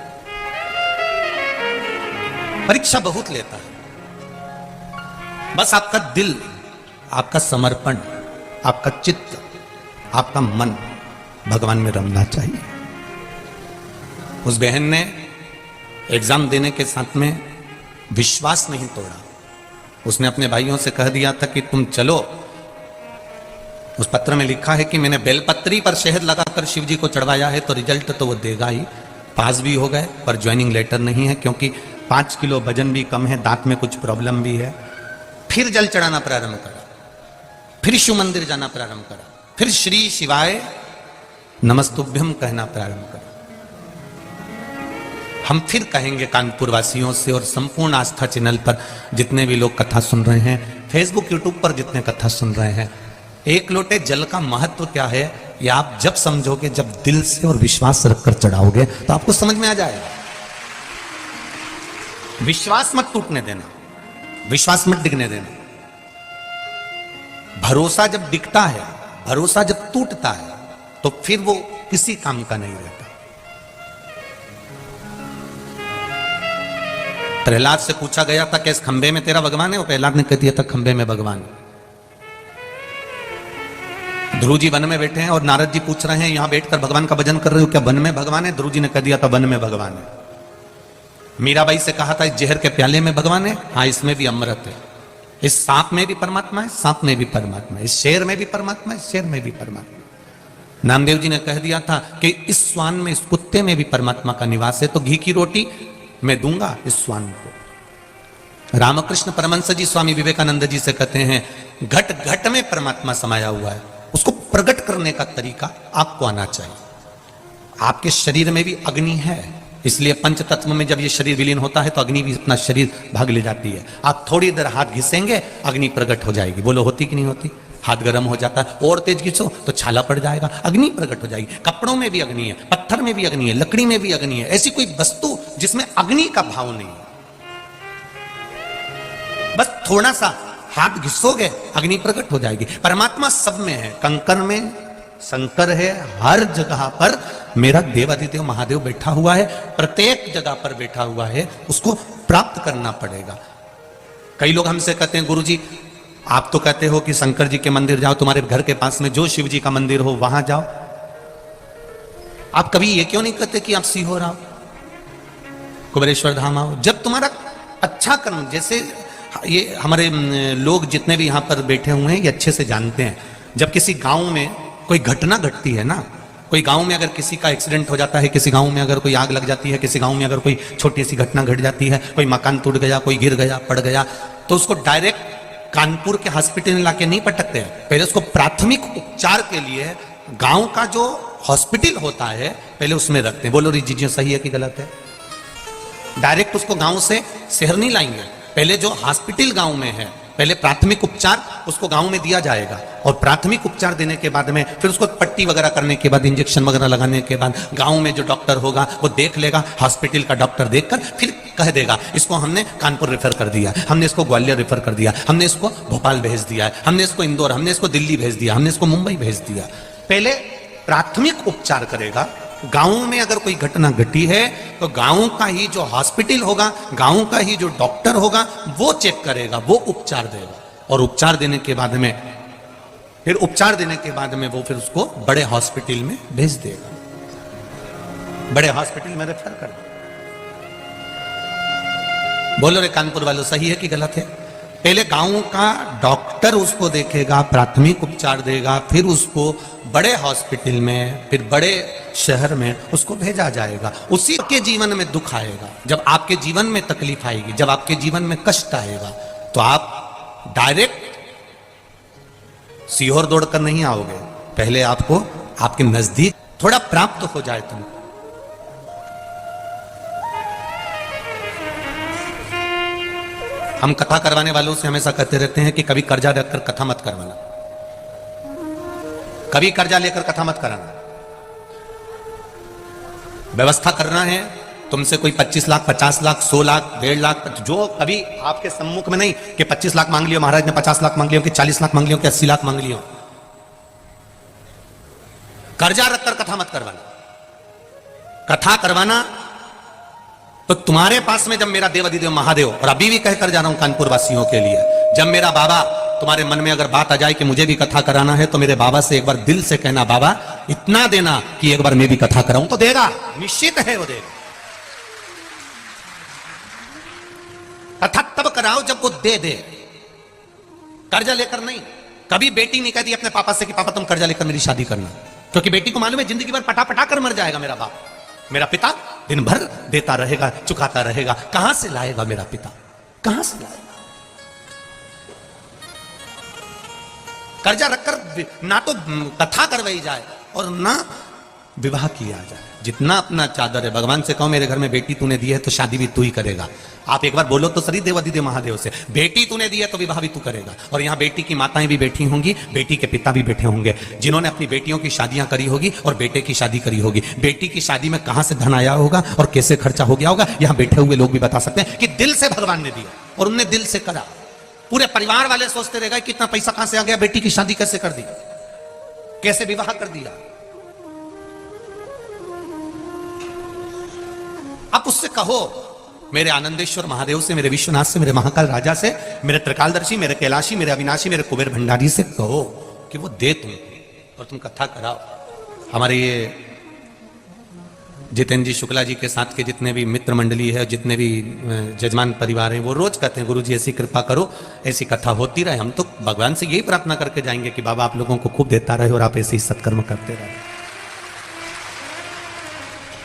परीक्षा बहुत लेता है, बस आपका दिल, आपका समर्पण, आपका चित्त, आपका मन भगवान में रमना चाहिए। उस बहन ने एग्जाम देने के साथ में विश्वास नहीं तोड़ा। उसने अपने भाइयों से कह दिया था कि तुम चलो। उस पत्र में लिखा है कि मैंने बेलपत्री पर शहद लगाकर शिव जी को चढ़वाया है, तो रिजल्ट तो वो देगा ही। पास भी हो गए, पर ज्वाइनिंग लेटर नहीं है, क्योंकि 5 किलो वजन भी कम है, दांत में कुछ प्रॉब्लम भी है। फिर जल चढ़ाना प्रारंभ करा, फिर शिव मंदिर जाना प्रारंभ करा, फिर श्री शिवाय नमस्तुभ्यम कहना प्रारंभ करा। हम फिर कहेंगे कानपुर वासियों से और संपूर्ण आस्था चैनल पर जितने भी लोग कथा सुन रहे हैं, फेसबुक यूट्यूब पर जितने कथा सुन रहे हैं, एक लोटे जल का महत्व क्या है, ये आप जब समझोगे, जब दिल से और विश्वास रखकर चढ़ाओगे, तो आपको समझ में आ जाएगा। विश्वास मत टूटने देना, विश्वास मत डिगने देना। भरोसा जब दिखता है, भरोसा जब टूटता है, तो फिर वो किसी काम का नहीं रहता। प्रहलाद से पूछा गया था कि इस खंबे में तेरा भगवान है, वो प्रहलाद ने कह दिया था खंबे में भगवान है। ध्रुव जी वन में बैठे हैं और नारद जी पूछ रहे हैं यहां बैठकर भगवान का भजन कर रहे हो, क्या वन में भगवान है? ध्रुव जी ने कह दिया था वन में भगवान है। मीराबाई से कहा था इस जहर के प्याले में भगवान है, हाँ इसमें भी अमृत है। इस सांप में भी परमात्मा है, सांप में भी परमात्मा है। इस शेर में भी परमात्मा है, शेर में भी परमात्मा है। नामदेव जी ने कह दिया था कि इस स्वान में, इस कुत्ते में भी परमात्मा का निवास है, तो घी की रोटी मैं दूंगा इस स्वान को। रामकृष्ण परमहंस जी स्वामी विवेकानंद जी से कहते हैं घट घट में परमात्मा समाया हुआ है, उसको प्रकट करने का तरीका आपको आना चाहिए। आपके शरीर में भी अग्नि है, इसलिए पंच तत्व में जब ये शरीर विलीन होता है तो अग्नि भी अपना शरीर भाग ले जाती है। आप थोड़ी देर हाथ घिसेंगे, अग्नि प्रकट हो जाएगी। बोलो होती कि नहीं होती? हाथ गर्म हो जाता है, और तेज घिसो तो छाला पड़ जाएगा, अग्नि प्रकट हो जाएगी। कपड़ों में भी अग्नि है, पत्थर में भी अग्नि है, लकड़ी में भी अग्नि है। ऐसी कोई वस्तु जिसमें अग्नि का भाव नहीं है, बस थोड़ा सा हाथ घिसोगे अग्नि प्रकट हो जाएगी। परमात्मा सब में है, कंकर में शंकर है, हर जगह पर मेरा देवादिदेव महादेव बैठा हुआ है, प्रत्येक जगह पर बैठा हुआ है, उसको प्राप्त करना पड़ेगा। कई लोग हमसे कहते हैं गुरुजी आप तो कहते हो कि शंकर जी के मंदिर जाओ, तुम्हारे घर के पास में जो शिव जी का मंदिर हो वहां जाओ, आप कभी ये क्यों नहीं कहते कि आप सीहोर आओ, कुबेरेश्वर धाम आओ? जब तुम्हारा अच्छा कर्म, जैसे ये हमारे लोग जितने भी यहाँ पर बैठे हुए हैं ये अच्छे से जानते हैं, जब किसी गांव में कोई घटना घटती है ना, कोई गांव में अगर किसी का एक्सीडेंट हो जाता है, किसी गांव में अगर कोई आग लग जाती है, किसी गांव में अगर कोई छोटी सी घटना घट जाती है, कोई मकान टूट गया, कोई गिर गया, पड़ गया, तो उसको डायरेक्ट कानपुर के हॉस्पिटल में लाके नहीं पटकते हैं। पहले उसको प्राथमिक उपचार के लिए गांव का जो हॉस्पिटल होता है पहले उसमें रखते हैं। बोलो रिजीजियो सही है कि गलत है? डायरेक्ट उसको गांव से शहर नहीं लाएंगे, पहले जो हॉस्पिटल गांव में है पहले प्राथमिक उपचार उसको गांव में दिया जाएगा, और प्राथमिक उपचार देने के बाद में फिर उसको पट्टी वगैरह करने के बाद, इंजेक्शन वगैरह लगाने के बाद गांव में जो डॉक्टर होगा वो देख लेगा, हॉस्पिटल का डॉक्टर देखकर फिर कह देगा इसको हमने कानपुर रेफर कर दिया, हमने इसको ग्वालियर रेफर कर दिया, हमने इसको भोपाल भेज दिया है, हमने इसको इंदौर, हमने इसको दिल्ली भेज दिया, हमने इसको मुंबई भेज दिया। पहले प्राथमिक उपचार करेगा। गांव में अगर कोई घटना घटी है तो गांव का ही जो हॉस्पिटल होगा, गांव का ही जो डॉक्टर होगा वो चेक करेगा, वो उपचार देगा, और उपचार देने के बाद में फिर उपचार देने के बाद में वो फिर उसको बड़े हॉस्पिटल में भेज देगा, बड़े हॉस्पिटल में रेफर कर देगा। बोलो रे कानपुर वालों, सही है कि गलत है? पहले गांव का डॉक्टर उसको देखेगा, प्राथमिक उपचार देगा, फिर उसको बड़े हॉस्पिटल में, फिर बड़े शहर में उसको भेजा जाएगा। उसी के जीवन में दुख आएगा, जब आपके जीवन में तकलीफ आएगी, जब आपके जीवन में कष्ट आएगा, तो आप डायरेक्ट सीहोर दौड़कर नहीं आओगे। पहले आपको आपके नजदीक थोड़ा प्राप्त हो जाए तुम। हम कथा करवाने वालों से हमेशा कहते रहते हैं कि कभी कर्जा रखकर कथा मत करवाना, कभी कर्जा लेकर कथा मत कराना। व्यवस्था करना है तुमसे कोई 25 लाख, 50 लाख, 100 लाख, 1.5 लाख, जो कभी आपके सम्मुख में नहीं कि 25 लाख मांग लियो, महाराज ने 50 लाख मांग लियो, कि 40 लाख मांग लियो, कि 80 लाख मांग लियो। कर्जा रखकर कथा मत करवाना। कथा करवाना तो तुम्हारे पास में, जब मेरा देव अधिदेव महादेव, और अभी भी कहकर जा रहा हूं कानपुर वासियों के लिए, जब मेरा बाबा तुम्हारे मन में अगर बात आ जाए कि मुझे भी कथा कराना है, तो मेरे बाबा से एक बार दिल से कहना, बाबा इतना देना कि एक बार मैं भी कथा कराऊं, तो देगा, निश्चित है वो देगा। कथा तब कराओ जब वो दे दे, कर्जा लेकर नहीं। कभी बेटी नहीं कहती अपने पापा से कि पापा तुम कर्जा लेकर मेरी शादी करना, क्योंकि बेटी को मालूम है जिंदगी भर पटा पटा कर मर जाएगा मेरा बाप। मेरा पिता दिन भर देता रहेगा, चुकाता रहेगा, कहां से लाएगा मेरा पिता, कहां से लाएगा? कर्जा रखकर ना तो कथा करवाई जाए और ना विवाह किया जाए। जितना अपना चादर है, भगवान से कहो मेरे घर में बेटी तूने दी है तो शादी भी तू ही करेगा। आप एक बार बोलो तो सरी देवाधिदेव महादेव से, बेटी तूने दी है तो विवाह भी तू करेगा। और यहां बेटी की माताएं भी बैठी होंगी, बेटी के पिता भी बैठे होंगे, जिन्होंने अपनी बेटियों की शादियां करी होगी और बेटे की शादी करी होगी। बेटी की शादी में कहां से धन आया होगा और कैसे खर्चा हो गया होगा, यहां बैठे हुए लोग भी बता सकते हैं कि दिल से भगवान ने दिया और उनने दिल से करा। पूरे परिवार वाले सोचते रहेगा कितना पैसा कहां से आ गया, बेटी की शादी कैसे कर दी, कैसे विवाह कर दिया। आप उससे कहो, मेरे आनंदेश्वर महादेव से, मेरे विश्वनाथ से, मेरे महाकाल राजा से, मेरे त्रिकालदर्शी, मेरे कैलाशी, मेरे अविनाशी, मेरे कुबेर भंडारी से कहो कि वो दे तुम और तुम कथा कराओ। हमारे ये जितेंद्र जी शुक्ला जी के साथ के जितने भी मित्र मंडली है, जितने भी जजमान परिवार हैं, वो रोज कहते हैं गुरु जी ऐसी कृपा करो, ऐसी कथा होती रहे। हम तो भगवान से यही प्रार्थना करके जाएंगे कि बाबा आप लोगों को खूब देता रहे और आप ऐसे ही सत्कर्म करते रहे।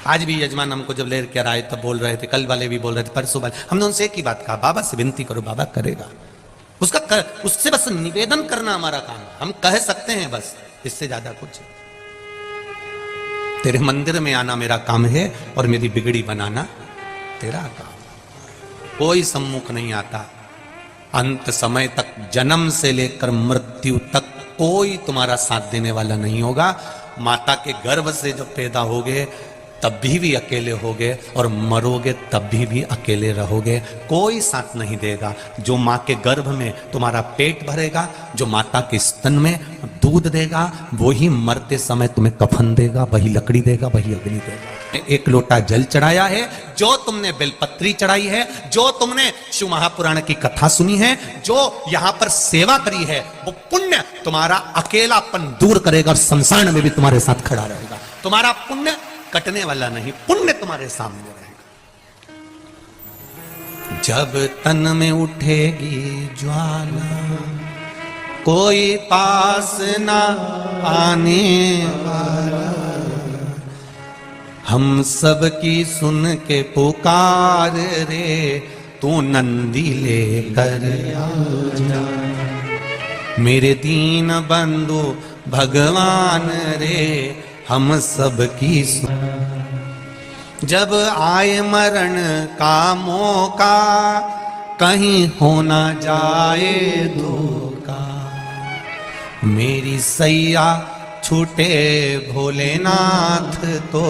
आज भी यजमान हमको जब ले कर आए तब बोल रहे थे, कल वाले भी बोल रहे थे, परसों वाले, हमने उनसे एक ही बात कहा, बाबा से विनती करो, बाबा करेगा। उससे बस निवेदन करना हमारा काम है, हम कह सकते हैं बस, इससे ज्यादा कुछ। तेरे मंदिर में आना मेरा काम है और मेरी बिगड़ी बनाना तेरा काम। कोई सम्मुख नहीं आता। अंत समय तक, जन्म से लेकर मृत्यु तक कोई तुम्हारा साथ देने वाला नहीं होगा। माता के गर्भ से जब पैदा होगे तब भी अकेले होगे और मरोगे तब भी अकेले रहोगे। कोई साथ नहीं देगा। जो माँ के गर्भ में तुम्हारा पेट भरेगा, जो माता के स्तन में दूध देगा, वही मरते समय तुम्हें कफन देगा, वही लकड़ी देगा, वही अग्नि देगा। एक लोटा जल चढ़ाया है, जो तुमने बेलपत्री चढ़ाई है, जो तुमने शिव महापुराण की कथा सुनी है, जो यहां पर सेवा करी है, वो पुण्य तुम्हारा अकेलापन दूर करेगा और संसार में भी तुम्हारे साथ खड़ा रहेगा। तुम्हारा पुण्य कटने वाला नहीं, पुण्य तुम्हारे सामने रहेगा। जब तन में उठेगी ज्वाला, कोई पास ना आने वाला, हम सब की सुन के पुकार रे, तू नंदी लेकर आजा। मेरे दीन बंधु भगवान रे, हम सब की जब आए मरण का मौका, कहीं हो ना जाए धोखा। मेरी सैया छूटे भोलेनाथ, तो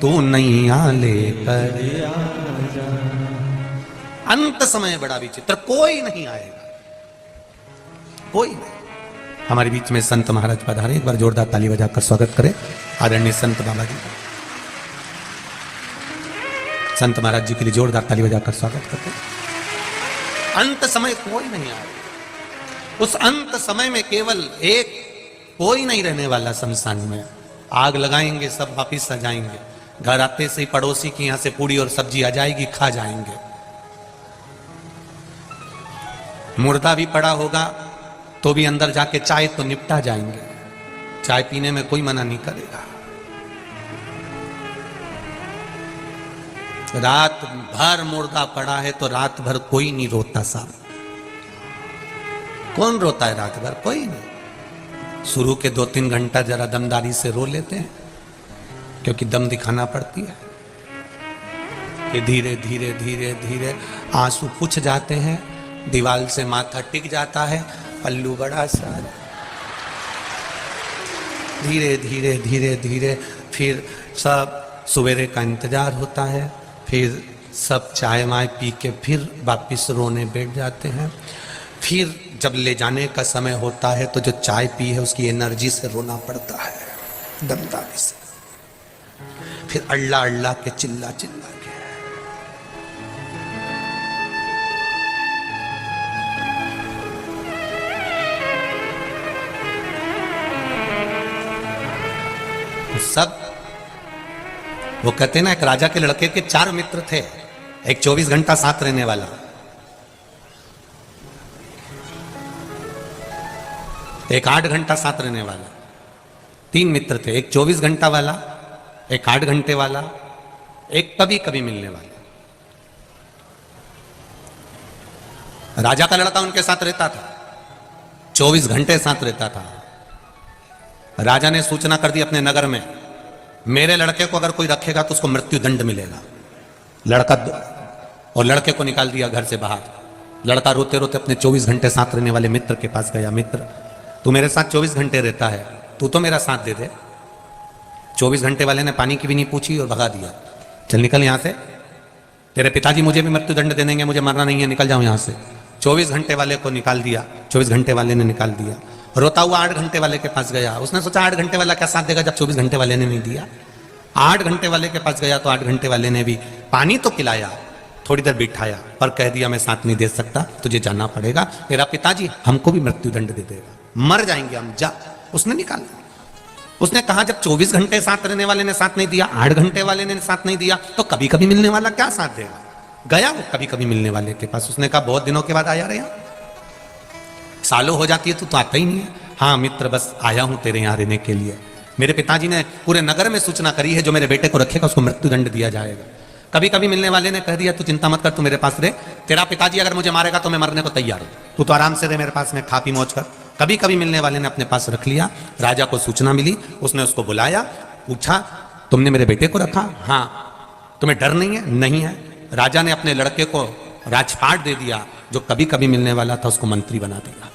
तू नैया लेकर आजा। अंत समय बड़ा विचित्र, कोई नहीं आएगा, कोई नहीं। हमारे बीच में संत महाराज पधारे, एक बार जोरदार ताली बजाकर स्वागत करें आदरणीय संत बाबा जी। संत महाराज जी के लिए जोरदार ताली बजाकर स्वागत करते हैं। अंत समय कोई नहीं आएगा। उस अंत समय में केवल एक कोई नहीं रहने वाला शमशान में। आग लगाएंगे, सब वापिस आ जाएंगे। घर आते से ही पड़ोसी की यहां से पूड़ी और सब्जी आ जाएगी, खा जाएंगे। मुर्दा भी पड़ा होगा तो भी अंदर जाके चाय तो निपटा जाएंगे। चाय पीने में कोई मना नहीं करेगा। रात भर मुर्दा पड़ा है तो रात भर कोई नहीं रोता साहब। कौन रोता है रात भर? कोई नहीं। शुरू के 2-3 घंटा जरा दमदारी से रो लेते हैं, क्योंकि दम दिखाना पड़ती है। कि धीरे धीरे धीरे धीरे आंसू पुछ जाते हैं, दीवार से माथा टिक जाता है, पल्लू बड़ा सा। धीरे धीरे धीरे धीरे फिर सब सवेरे का इंतजार होता है। फिर सब चाय वाय पी के फिर वापिस रोने बैठ जाते हैं। फिर जब ले जाने का समय होता है तो जो चाय पी है उसकी एनर्जी से रोना पड़ता है, दमदारी से। फिर अल्लाह अल्लाह के चिल्ला चिल्ला के। सब वो कहते ना, एक राजा के लड़के के 4 मित्र थे। एक 24 घंटा साथ रहने वाला, एक 8 घंटा साथ रहने वाला। 3 मित्र थे, एक 24 घंटा वाला, एक 8 घंटे वाला, एक कभी कभी मिलने वाला। राजा का लड़का उनके साथ रहता था, 24 घंटे साथ रहता था। राजा ने सूचना कर दी अपने नगर में, मेरे लड़के को अगर कोई रखेगा तो उसको मृत्यु दंड मिलेगा। लड़का और लड़के को निकाल दिया घर से बाहर। लड़का रोते रोते अपने 24 घंटे साथ रहने वाले मित्र के पास गया। मित्र, तू मेरे साथ 24 घंटे रहता है, तू तो मेरा साथ दे दे। 24 घंटे वाले ने पानी की भी नहीं पूछी और भगा दिया। चल निकल यहां से, तेरे पिताजी मुझे भी मृत्यु दंड दे देंगे, मुझे मरना नहीं है, निकल जाओ यहां से। 24 घंटे वाले को निकाल दिया। 24 घंटे वाले ने निकाल दिया। रोता हुआ 8 घंटे वाले के पास गया। उसने सोचा 8 घंटे वाला क्या साथ देगा जब 24 घंटे वाले ने नहीं दिया। 8 घंटे वाले के पास गया तो 8 घंटे वाले ने भी पानी तो पिलाया, थोड़ी देर बिठाया, पर कह दिया मैं साथ नहीं दे सकता, तुझे जाना पड़ेगा, तेरा पिताजी हमको भी मृत्यु दंड दे देगा, मर जाएंगे हम, जा। उसने निकाल दिया। उसने कहा जब 24 घंटे साथ रहने वाले ने साथ नहीं दिया, 8 घंटे वाले ने साथ नहीं दिया, तो कभी कभी मिलने वाला क्या साथ देगा। गया वो कभी कभी मिलने वाले के पास। उसने कहा बहुत दिनों के बाद आया रे, सालों हो जाती है तो आता ही नहीं है। हाँ मित्र, बस आया हूं तेरे यहां रहने के लिए। मेरे पिताजी ने पूरे नगर में सूचना करी है, जो मेरे बेटे को रखेगा उसको मृत्यु दंड दिया जाएगा। कभी कभी मिलने वाले ने कह दिया तू चिंता मत कर, तू मेरे पास रहे, तेरा पिताजी अगर मुझे मारेगा तो मैं मरने को तैयार हूं, तू तो आराम से रहे मेरे पास में, खा पी मौज कर। कभी कभी मिलने वाले ने अपने पास रख लिया। राजा को सूचना मिली, उसने उसको बुलाया, पूछा तुमने मेरे बेटे को रखा? हाँ। तुम्हें डर नहीं है? नहीं है। राजा ने अपने लड़के को राजपाट दे दिया, जो कभी कभी मिलने वाला था उसको मंत्री बना दिया।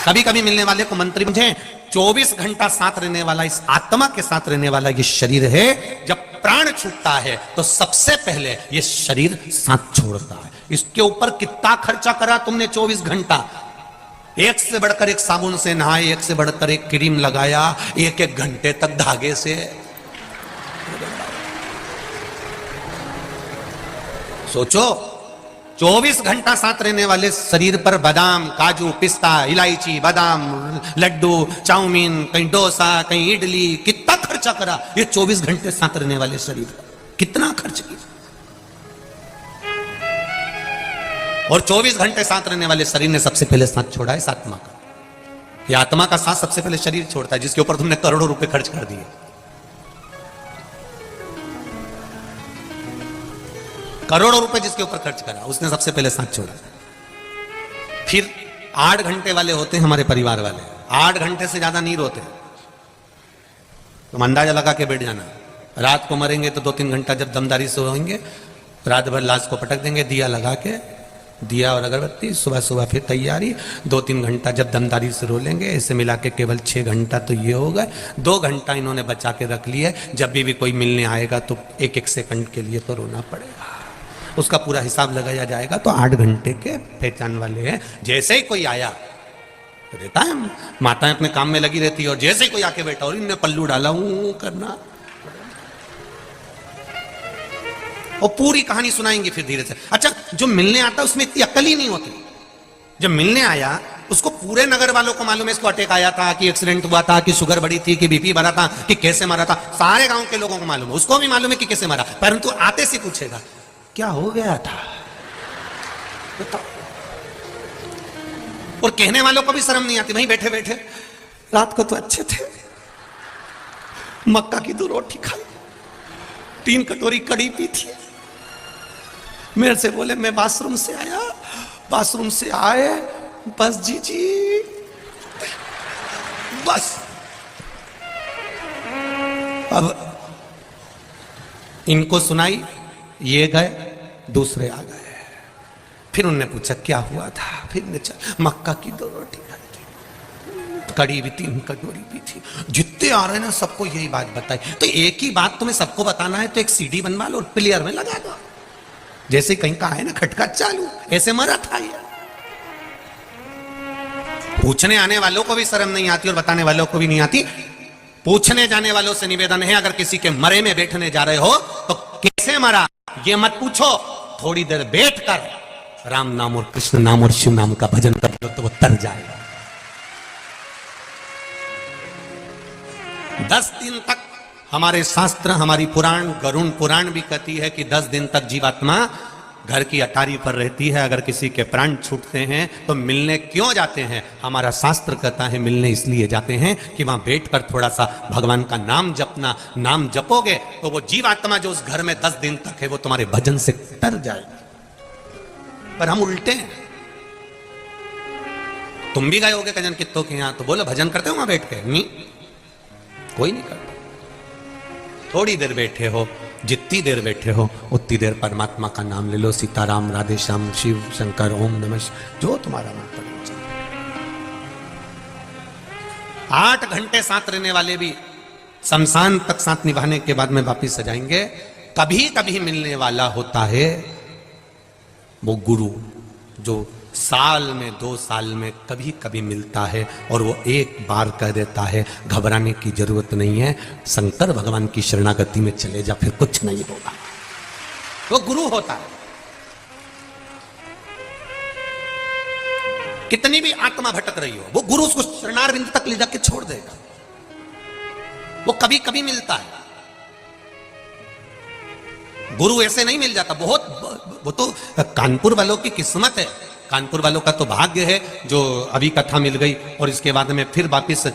कभी कभी मिलने वाले को मंत्री। मुझे 24 घंटा साथ रहने वाला, इस आत्मा के साथ रहने वाला ये शरीर है, जब प्राण छूटता है तो सबसे पहले ये शरीर साथ छोड़ता है। इसके ऊपर कितना खर्चा करा तुमने 24 घंटा? एक से बढ़कर एक साबुन से नहाए, एक से बढ़कर एक क्रीम लगाया, एक एक घंटे तक धागे से। सोचो 24 घंटा साथ रहने वाले शरीर पर बादाम, काजू, पिस्ता, इलायची, बादाम, लड्डू, चाउमीन, कहीं डोसा, कहीं इडली, कितना खर्चा करा ये 24 घंटे साथ रहने वाले शरीर पर। कितना खर्च किया। और 24 घंटे साथ रहने वाले शरीर ने सबसे पहले साथ छोड़ा है इस आत्मा का। ये आत्मा का साथ सबसे पहले शरीर छोड़ता है, जिसके ऊपर तुमने करोड़ों रुपए खर्च कर दिए। करोड़ों रुपए जिसके ऊपर खर्च करा, उसने सबसे पहले साथ छोड़ा। फिर 8 घंटे वाले होते हैं हमारे परिवार वाले, 8 घंटे से ज्यादा नहीं रोते। तुम अंदाजा लगा के बैठ जाना, रात को मरेंगे तो 2-3 घंटा जब दमदारी से होंगे, रात भर लाश को पटक देंगे, दिया लगा के, दिया और अगरबत्ती, सुबह सुबह फिर तैयारी, 2-3 घंटा जब दमदारी से रो लेंगे। ऐसे मिला के केवल 6 घंटा तो ये हो गए। 2 घंटा इन्होंने बचा के रख लिए, जब भी कोई मिलने आएगा तो 1-1 सेकंड के लिए तो रोना पड़ेगा। उसका पूरा हिसाब लगाया जाएगा तो 8 घंटे के पहचान वाले हैं। जैसे ही कोई आया रहता है, माताएं अपने काम में लगी रहती है, और जैसे ही कोई आके बैठा और इनने पल्लू डाला हूं करना, और पूरी कहानी सुनाएंगे फिर धीरे से। अच्छा, जो मिलने आता है उसमें इतनी अक्ल ही नहीं होती। जब मिलने आया उसको पूरे नगर वालों को मालूम है इसको अटैक आया था, कि एक्सीडेंट हुआ था, कि शुगर बढ़ी थी, कि बीपी बढ़ा था, कि कैसे मारा था। सारे गांव के लोगों को मालूम है, उसको भी मालूम है कि कैसे मारा, परंतु आते से पूछेगा क्या हो गया था बताओ। और कहने वालों को भी शर्म नहीं आती, वहीं बैठे बैठे रात को तो अच्छे थे, मक्का की 2 रोटी खाई, 3 कटोरी कड़ी पी थी। मेरे से बोले मैं बाथरूम से आया, बाथरूम से आए बस जी बस। अब इनको सुनाई, ये गए, दूसरे आ गए। फिर उनने पूछा क्या हुआ था, फिर मक्का की 2 रोटी खाई थी, कड़ी भी 3 कटोरी भी थी। जितने आ रहे ना सबको यही बात बताई। तो एक ही बात तुम्हें सबको बताना है तो एक सीडी बनवा लो और प्लेयर में लगा दो, जैसे कहीं का है ना खटका चालू, ऐसे मरा था यार। पूछने आने वालों को भी शर्म नहीं आती और बताने वालों को भी नहीं आती। पूछने जाने वालों से निवेदन है, अगर किसी के मरे में बैठने जा रहे हो तो कैसे मरा ये मत पूछो, थोड़ी देर बैठकर राम नाम और कृष्ण नाम और शिव नाम का भजन कर लो तो वो तर जाएगा। 10 दिन तक हमारे शास्त्र, हमारी पुराण, गरुण पुराण भी कहती है कि 10 दिन तक जीवात्मा घर की अटारी पर रहती है। अगर किसी के प्राण छूटते हैं तो मिलने क्यों जाते हैं? हमारा शास्त्र कहता है मिलने इसलिए जाते हैं कि वहां बैठकर थोड़ा सा भगवान का नाम जपना, नाम जपोगे तो वो जीवात्मा जो उस घर में 10 दिन तक है वो तुम्हारे भजन से तर जाएगी। पर हम उल्टे हैं। तुम भी गए होगे कजन कित्तों के यहां, तो बोलो भजन करते हो वहां बैठ के? नहीं, कोई नहीं करता। थोड़ी देर बैठे हो, जितनी देर बैठे हो उतनी देर परमात्मा का नाम ले लो, सीताराम, राधे श्याम, शिव शंकर, ओम नमः, जो तुम्हारा मन पड़े। 8 घंटे साथ रहने वाले भी शमशान तक साथ निभाने के बाद में वापिस आ जाएंगे। कभी कभी मिलने वाला होता है वो गुरु, जो साल में 2 साल में कभी कभी मिलता है और वो एक बार कह देता है घबराने की जरूरत नहीं है, शंकर भगवान की शरणागति में चले जा, फिर कुछ नहीं होगा। वो गुरु होता है। कितनी भी आत्मा भटक रही हो, वो गुरु उसको शरणारविंद तक ले जाके छोड़ देगा। वो कभी कभी मिलता है। गुरु ऐसे नहीं मिल जाता, बहुत, वो तो कानपुर वालों की किस्मत है, कानपुर वालों का तो भाग्य है जो अभी कथा मिल गई और इसके बाद में फिर वापिस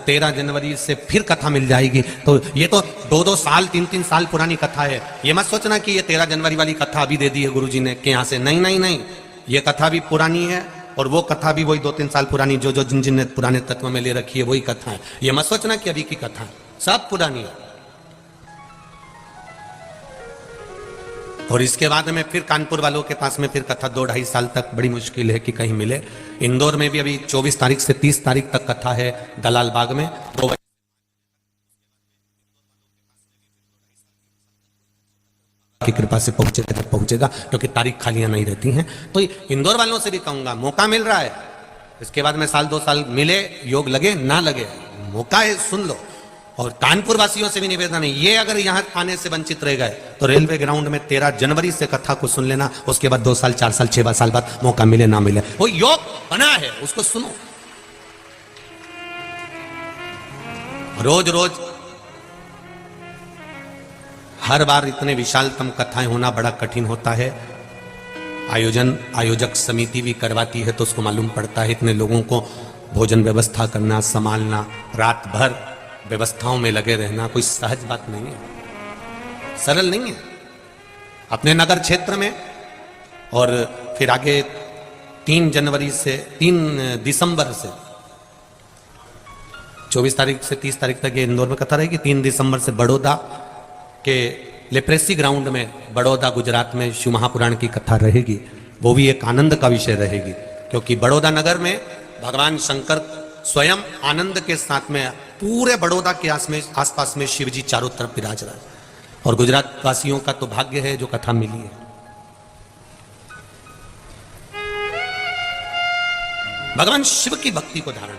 13 जनवरी से फिर कथा मिल जाएगी। तो ये तो 2-2 साल 3-3 साल पुरानी कथा है। ये मत सोचना कि ये 13 जनवरी वाली कथा अभी दे दी है गुरुजी ने कि यहाँ से, नहीं नहीं नहीं, ये कथा भी पुरानी है और वो कथा भी वही 2-3 साल पुरानी, जो जो जिन जिन ने पुराने तत्व में ले रखी है वही कथा है। ये मत सोचना कि अभी की कथा है, सब पुरानी है। और इसके बाद में फिर कानपुर वालों के पास में फिर कथा 2-2.5 साल तक बड़ी मुश्किल है कि कहीं मिले। इंदौर में भी अभी 24 तारीख से 30 तारीख तक कथा है दलाल बाग में, 2 की कृपा से पहुंचेगा क्योंकि तारीख खालियां नहीं रहती हैं। तो इंदौर वालों से भी कहूंगा, मौका मिल रहा है, इसके बाद में 1-2 साल मिले, योग लगे ना लगे, मौका है, सुन लो। और कानपुर वासियों से भी निवेदन है, ये अगर यहां आने से वंचित रह गए तो रेलवे ग्राउंड में 13 जनवरी से कथा को सुन लेना। उसके बाद 2 साल 4 साल 6 साल बाद मौका मिले ना मिले, वो योग बना है, उसको सुनो। रोज रोज हर बार इतने विशालतम कथाएं होना बड़ा कठिन होता है। आयोजक समिति भी करवाती है तो उसको मालूम पड़ता है इतने लोगों को भोजन व्यवस्था करना, संभालना, रात भर व्यवस्थाओं में लगे रहना कोई सहज बात नहीं है, सरल नहीं है। अपने नगर क्षेत्र में और फिर आगे 3 दिसंबर से 24 तारीख से 30 तारीख तक ये इंदौर में कथा रहेगी। 3 दिसंबर से बड़ौदा के लेप्रेसी ग्राउंड में, बड़ौदा गुजरात में शिव महापुराण की कथा रहेगी। वो भी एक आनंद का विषय रहेगी क्योंकि बड़ौदा नगर में भगवान शंकर स्वयं आनंद के साथ में पूरे बड़ौदा के आसपास में शिव जी चारों तरफ विराज रहा है। और गुजरात वासियों का तो भाग्य है जो कथा मिली है। भगवान शिव की भक्ति को धारण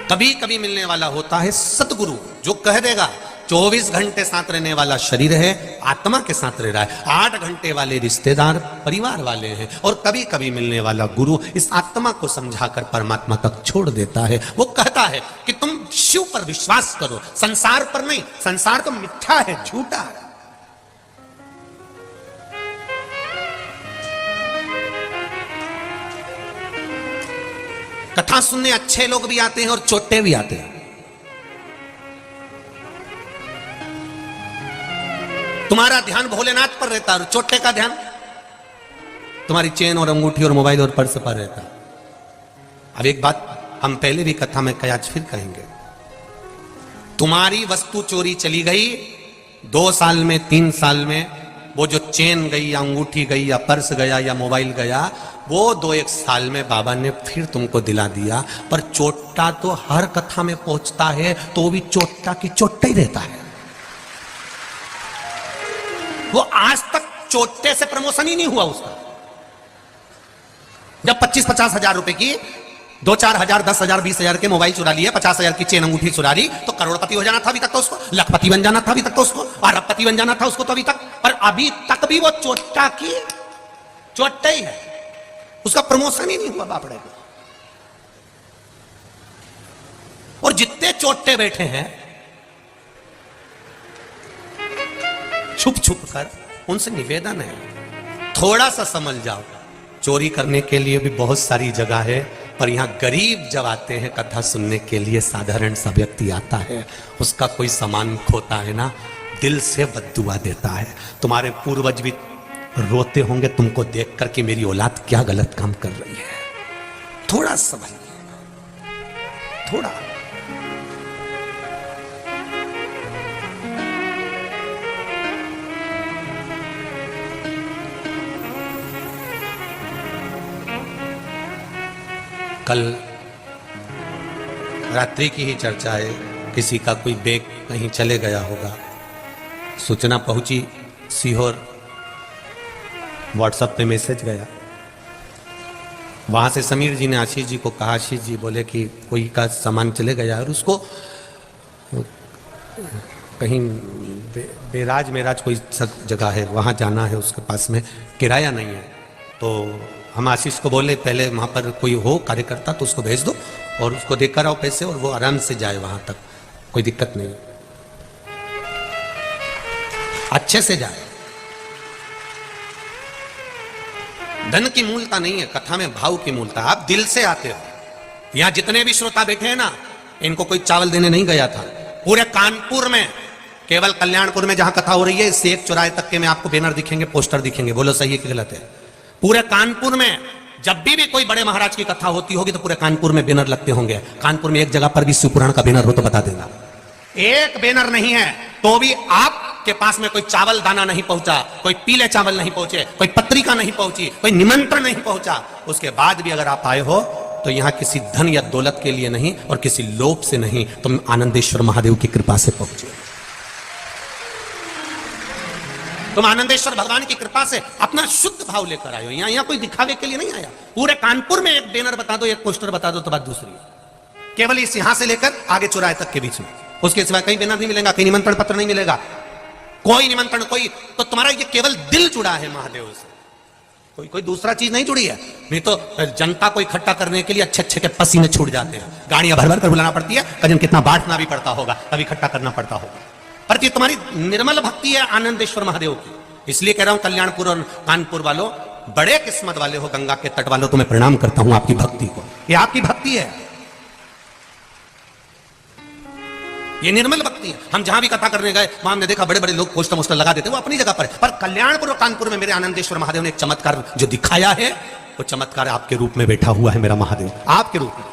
कभी कभी मिलने वाला होता है सतगुरु, जो कह देगा 24 घंटे साथ रहने वाला शरीर है, आत्मा के साथ रह रहा है। 8 घंटे वाले रिश्तेदार परिवार वाले हैं, और कभी कभी मिलने वाला गुरु इस आत्मा को समझाकर परमात्मा तक छोड़ देता है। वो कहता है कि तुम शिव पर विश्वास करो, संसार पर नहीं। संसार तो मिथ्या है, झूठा है। कथा सुनने अच्छे लोग भी आते हैं और चोटे भी आते हैं। तुम्हारा ध्यान भोलेनाथ पर रहता है और चोटे का ध्यान तुम्हारी चेन और अंगूठी और मोबाइल और पर्स पर रहता है। अब एक बात हम पहले भी कथा में कही, आज फिर कहेंगे। तुम्हारी वस्तु चोरी चली गई 2 साल में, 3 साल में, वो जो चेन गई या अंगूठी गई या पर्स गया या मोबाइल गया, वो 2-1 साल में बाबा ने फिर तुमको दिला दिया। पर चोटा तो हर कथा में पहुंचता है, तो भी चोटा की चोटा ही रहता है। वो आज तक चोटे से प्रमोशन ही नहीं हुआ उसका। जब 25-50 हजार रुपए की 2-4 हजार, 10 हजार, 20 हजार के मोबाइल चुरा लिए, 50 हजार की चेन अंगूठी चुरा ली, तो करोड़पति हो जाना था अभी तक तो उसको, लखपति बन जाना था अभी तक तो उसको, अरबपति बन जाना था उसको तो अभी तक। पर अभी तक भी वो चोटा की चोटा ही है, उसका प्रमोशन ही नहीं हुआ बापड़े को। और जितने चोटे बैठे हैं छुप छुप कर, उनसे निवेदन है थोड़ा सा समझ जाओ। चोरी करने के लिए भी बहुत सारी जगह है, पर यहां गरीब जब आते हैं कथा सुनने के लिए, साधारण सा व्यक्ति आता है, उसका कोई सामान खोता है ना, दिल से बद्दुआ देता है। तुम्हारे पूर्वज भी रोते होंगे तुमको देखकर कि मेरी औलाद क्या गलत काम कर रही है। थोड़ा समझिए, थोड़ा। कल रात्रि की ही चर्चा है, किसी का कोई बैग कहीं चले गया होगा, सूचना पहुंची सीहोर, व्हाट्सएप पे मैसेज गया। वहां से समीर जी ने आशीष जी को कहा, आशीष जी बोले कि कोई का सामान चले गया और उसको कहीं बेराज मेराज कोई जगह है, वहां जाना है, उसके पास में किराया नहीं है। तो हम आशीष को बोले पहले वहां पर कोई हो कार्यकर्ता तो उसको भेज दो और उसको देकर आओ पैसे, और वो आराम से जाए वहां तक, कोई दिक्कत नहीं, अच्छे से जाए। धन की मूलता नहीं है, कथा में भाव की मूलता। आप दिल से आते हो। यहां जितने भी श्रोता बैठे हैं ना, इनको कोई चावल देने नहीं गया था। पूरे कानपुर में, केवल कल्याणपुर में जहां कथा हो रही है, इससे 1 चौराहे तक के में आपको बैनर दिखेंगे, पोस्टर दिखेंगे। बोलो सही है कि गलत है? पूरे कानपुर में जब भी कोई बड़े महाराज की कथा होती होगी तो पूरे कानपुर में बैनर लगते होंगे। कानपुर में एक जगह पर भी शिवपुराण का बैनर हो तो बता देना। एक बैनर नहीं है तो भी आपके पास में कोई चावल दाना नहीं पहुंचा, कोई पीले चावल नहीं पहुंचे, कोई पत्रिका नहीं पहुंची, कोई निमंत्रण नहीं पहुंचा, उसके बाद भी अगर आप आए हो तो यहां किसी धन या दौलत के लिए नहीं और किसी लोभ से नहीं, तुम आनंदेश्वर महादेव की कृपा से पहुंचे। तुम आनंदेश्वर भगवान की कृपा से अपना शुद्ध भाव लेकर आए हो। यहां कोई दिखावे के लिए नहीं आया। पूरे कानपुर में एक बैनर बता दो, एक पोस्टर बता दो तो बात दूसरी है। केवल इस यहां से लेकर आगे चौराहे तक के बीच में, उसके सिवा कहीं बैनर नहीं मिलेगा, कहीं निमंत्रण पत्र नहीं मिलेगा, कोई निमंत्रण, कोई। तो तुम्हारा ये केवल दिल जुड़ा है महादेव से, कोई दूसरा चीज नहीं जुड़ी है। नहीं तो जनता को इकट्ठा करने के लिए अच्छे अच्छे के पसीने छूट जाते हैं, गाड़ियां भर भर कर बुलाना पड़ती है, कजन कितना बांटना भी पड़ता होगा, तब इकट्ठा करना पड़ता होगा। पर ये तुम्हारी निर्मल भक्ति है आनंदेश्वर महादेव की। इसलिए कह रहा हूं कल्याणपुर और कानपुर वालों, बड़े किस्मत वाले हो, गंगा के तट वालों, तुम्हें प्रणाम करता हूं आपकी भक्ति को। ये आपकी भक्ति है, ये निर्मल भक्ति है। हम जहां भी कथा करने गए वहां हमने देखा बड़े बड़े लोग पोस्टर मोस्टर लगा देते, वो अपनी जगह पर कल्याणपुर और कानपुर में मेरे आनंदेश्वर महादेव ने एक चमत्कार जो दिखाया है, वो चमत्कार आपके रूप में बैठा हुआ है मेरा महादेव, आपके रूप में।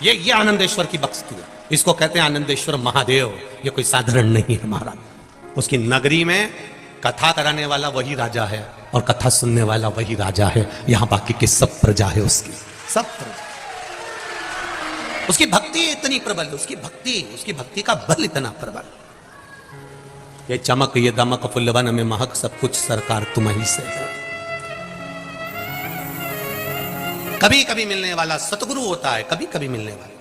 ये आनंदेश्वर की भक्ति है, इसको कहते हैं आनंदेश्वर महादेव। ये कोई साधारण नहीं है महाराज। उसकी नगरी में कथा कराने वाला वही राजा है और कथा सुनने वाला वही राजा है। यहां बाकी की सब प्रजा है उसकी, सब प्रजा। उसकी भक्ति इतनी प्रबल, उसकी भक्ति का बल इतना प्रबल। ये चमक, ये दमक, फुल्लवन में महक, सब कुछ सरकार तुम्ही से है। कभी कभी मिलने वाला सतगुरु होता है, कभी कभी मिलने वाला।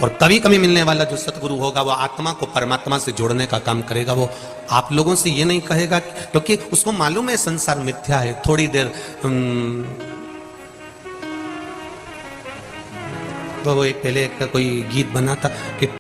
और कभी कभी मिलने वाला जो सतगुरु होगा वो आत्मा को परमात्मा से जोड़ने का काम करेगा। वो आप लोगों से ये नहीं कहेगा, क्योंकि उसको मालूम है संसार मिथ्या है। थोड़ी देर तो वो एक पहले एक कोई गीत बना था कि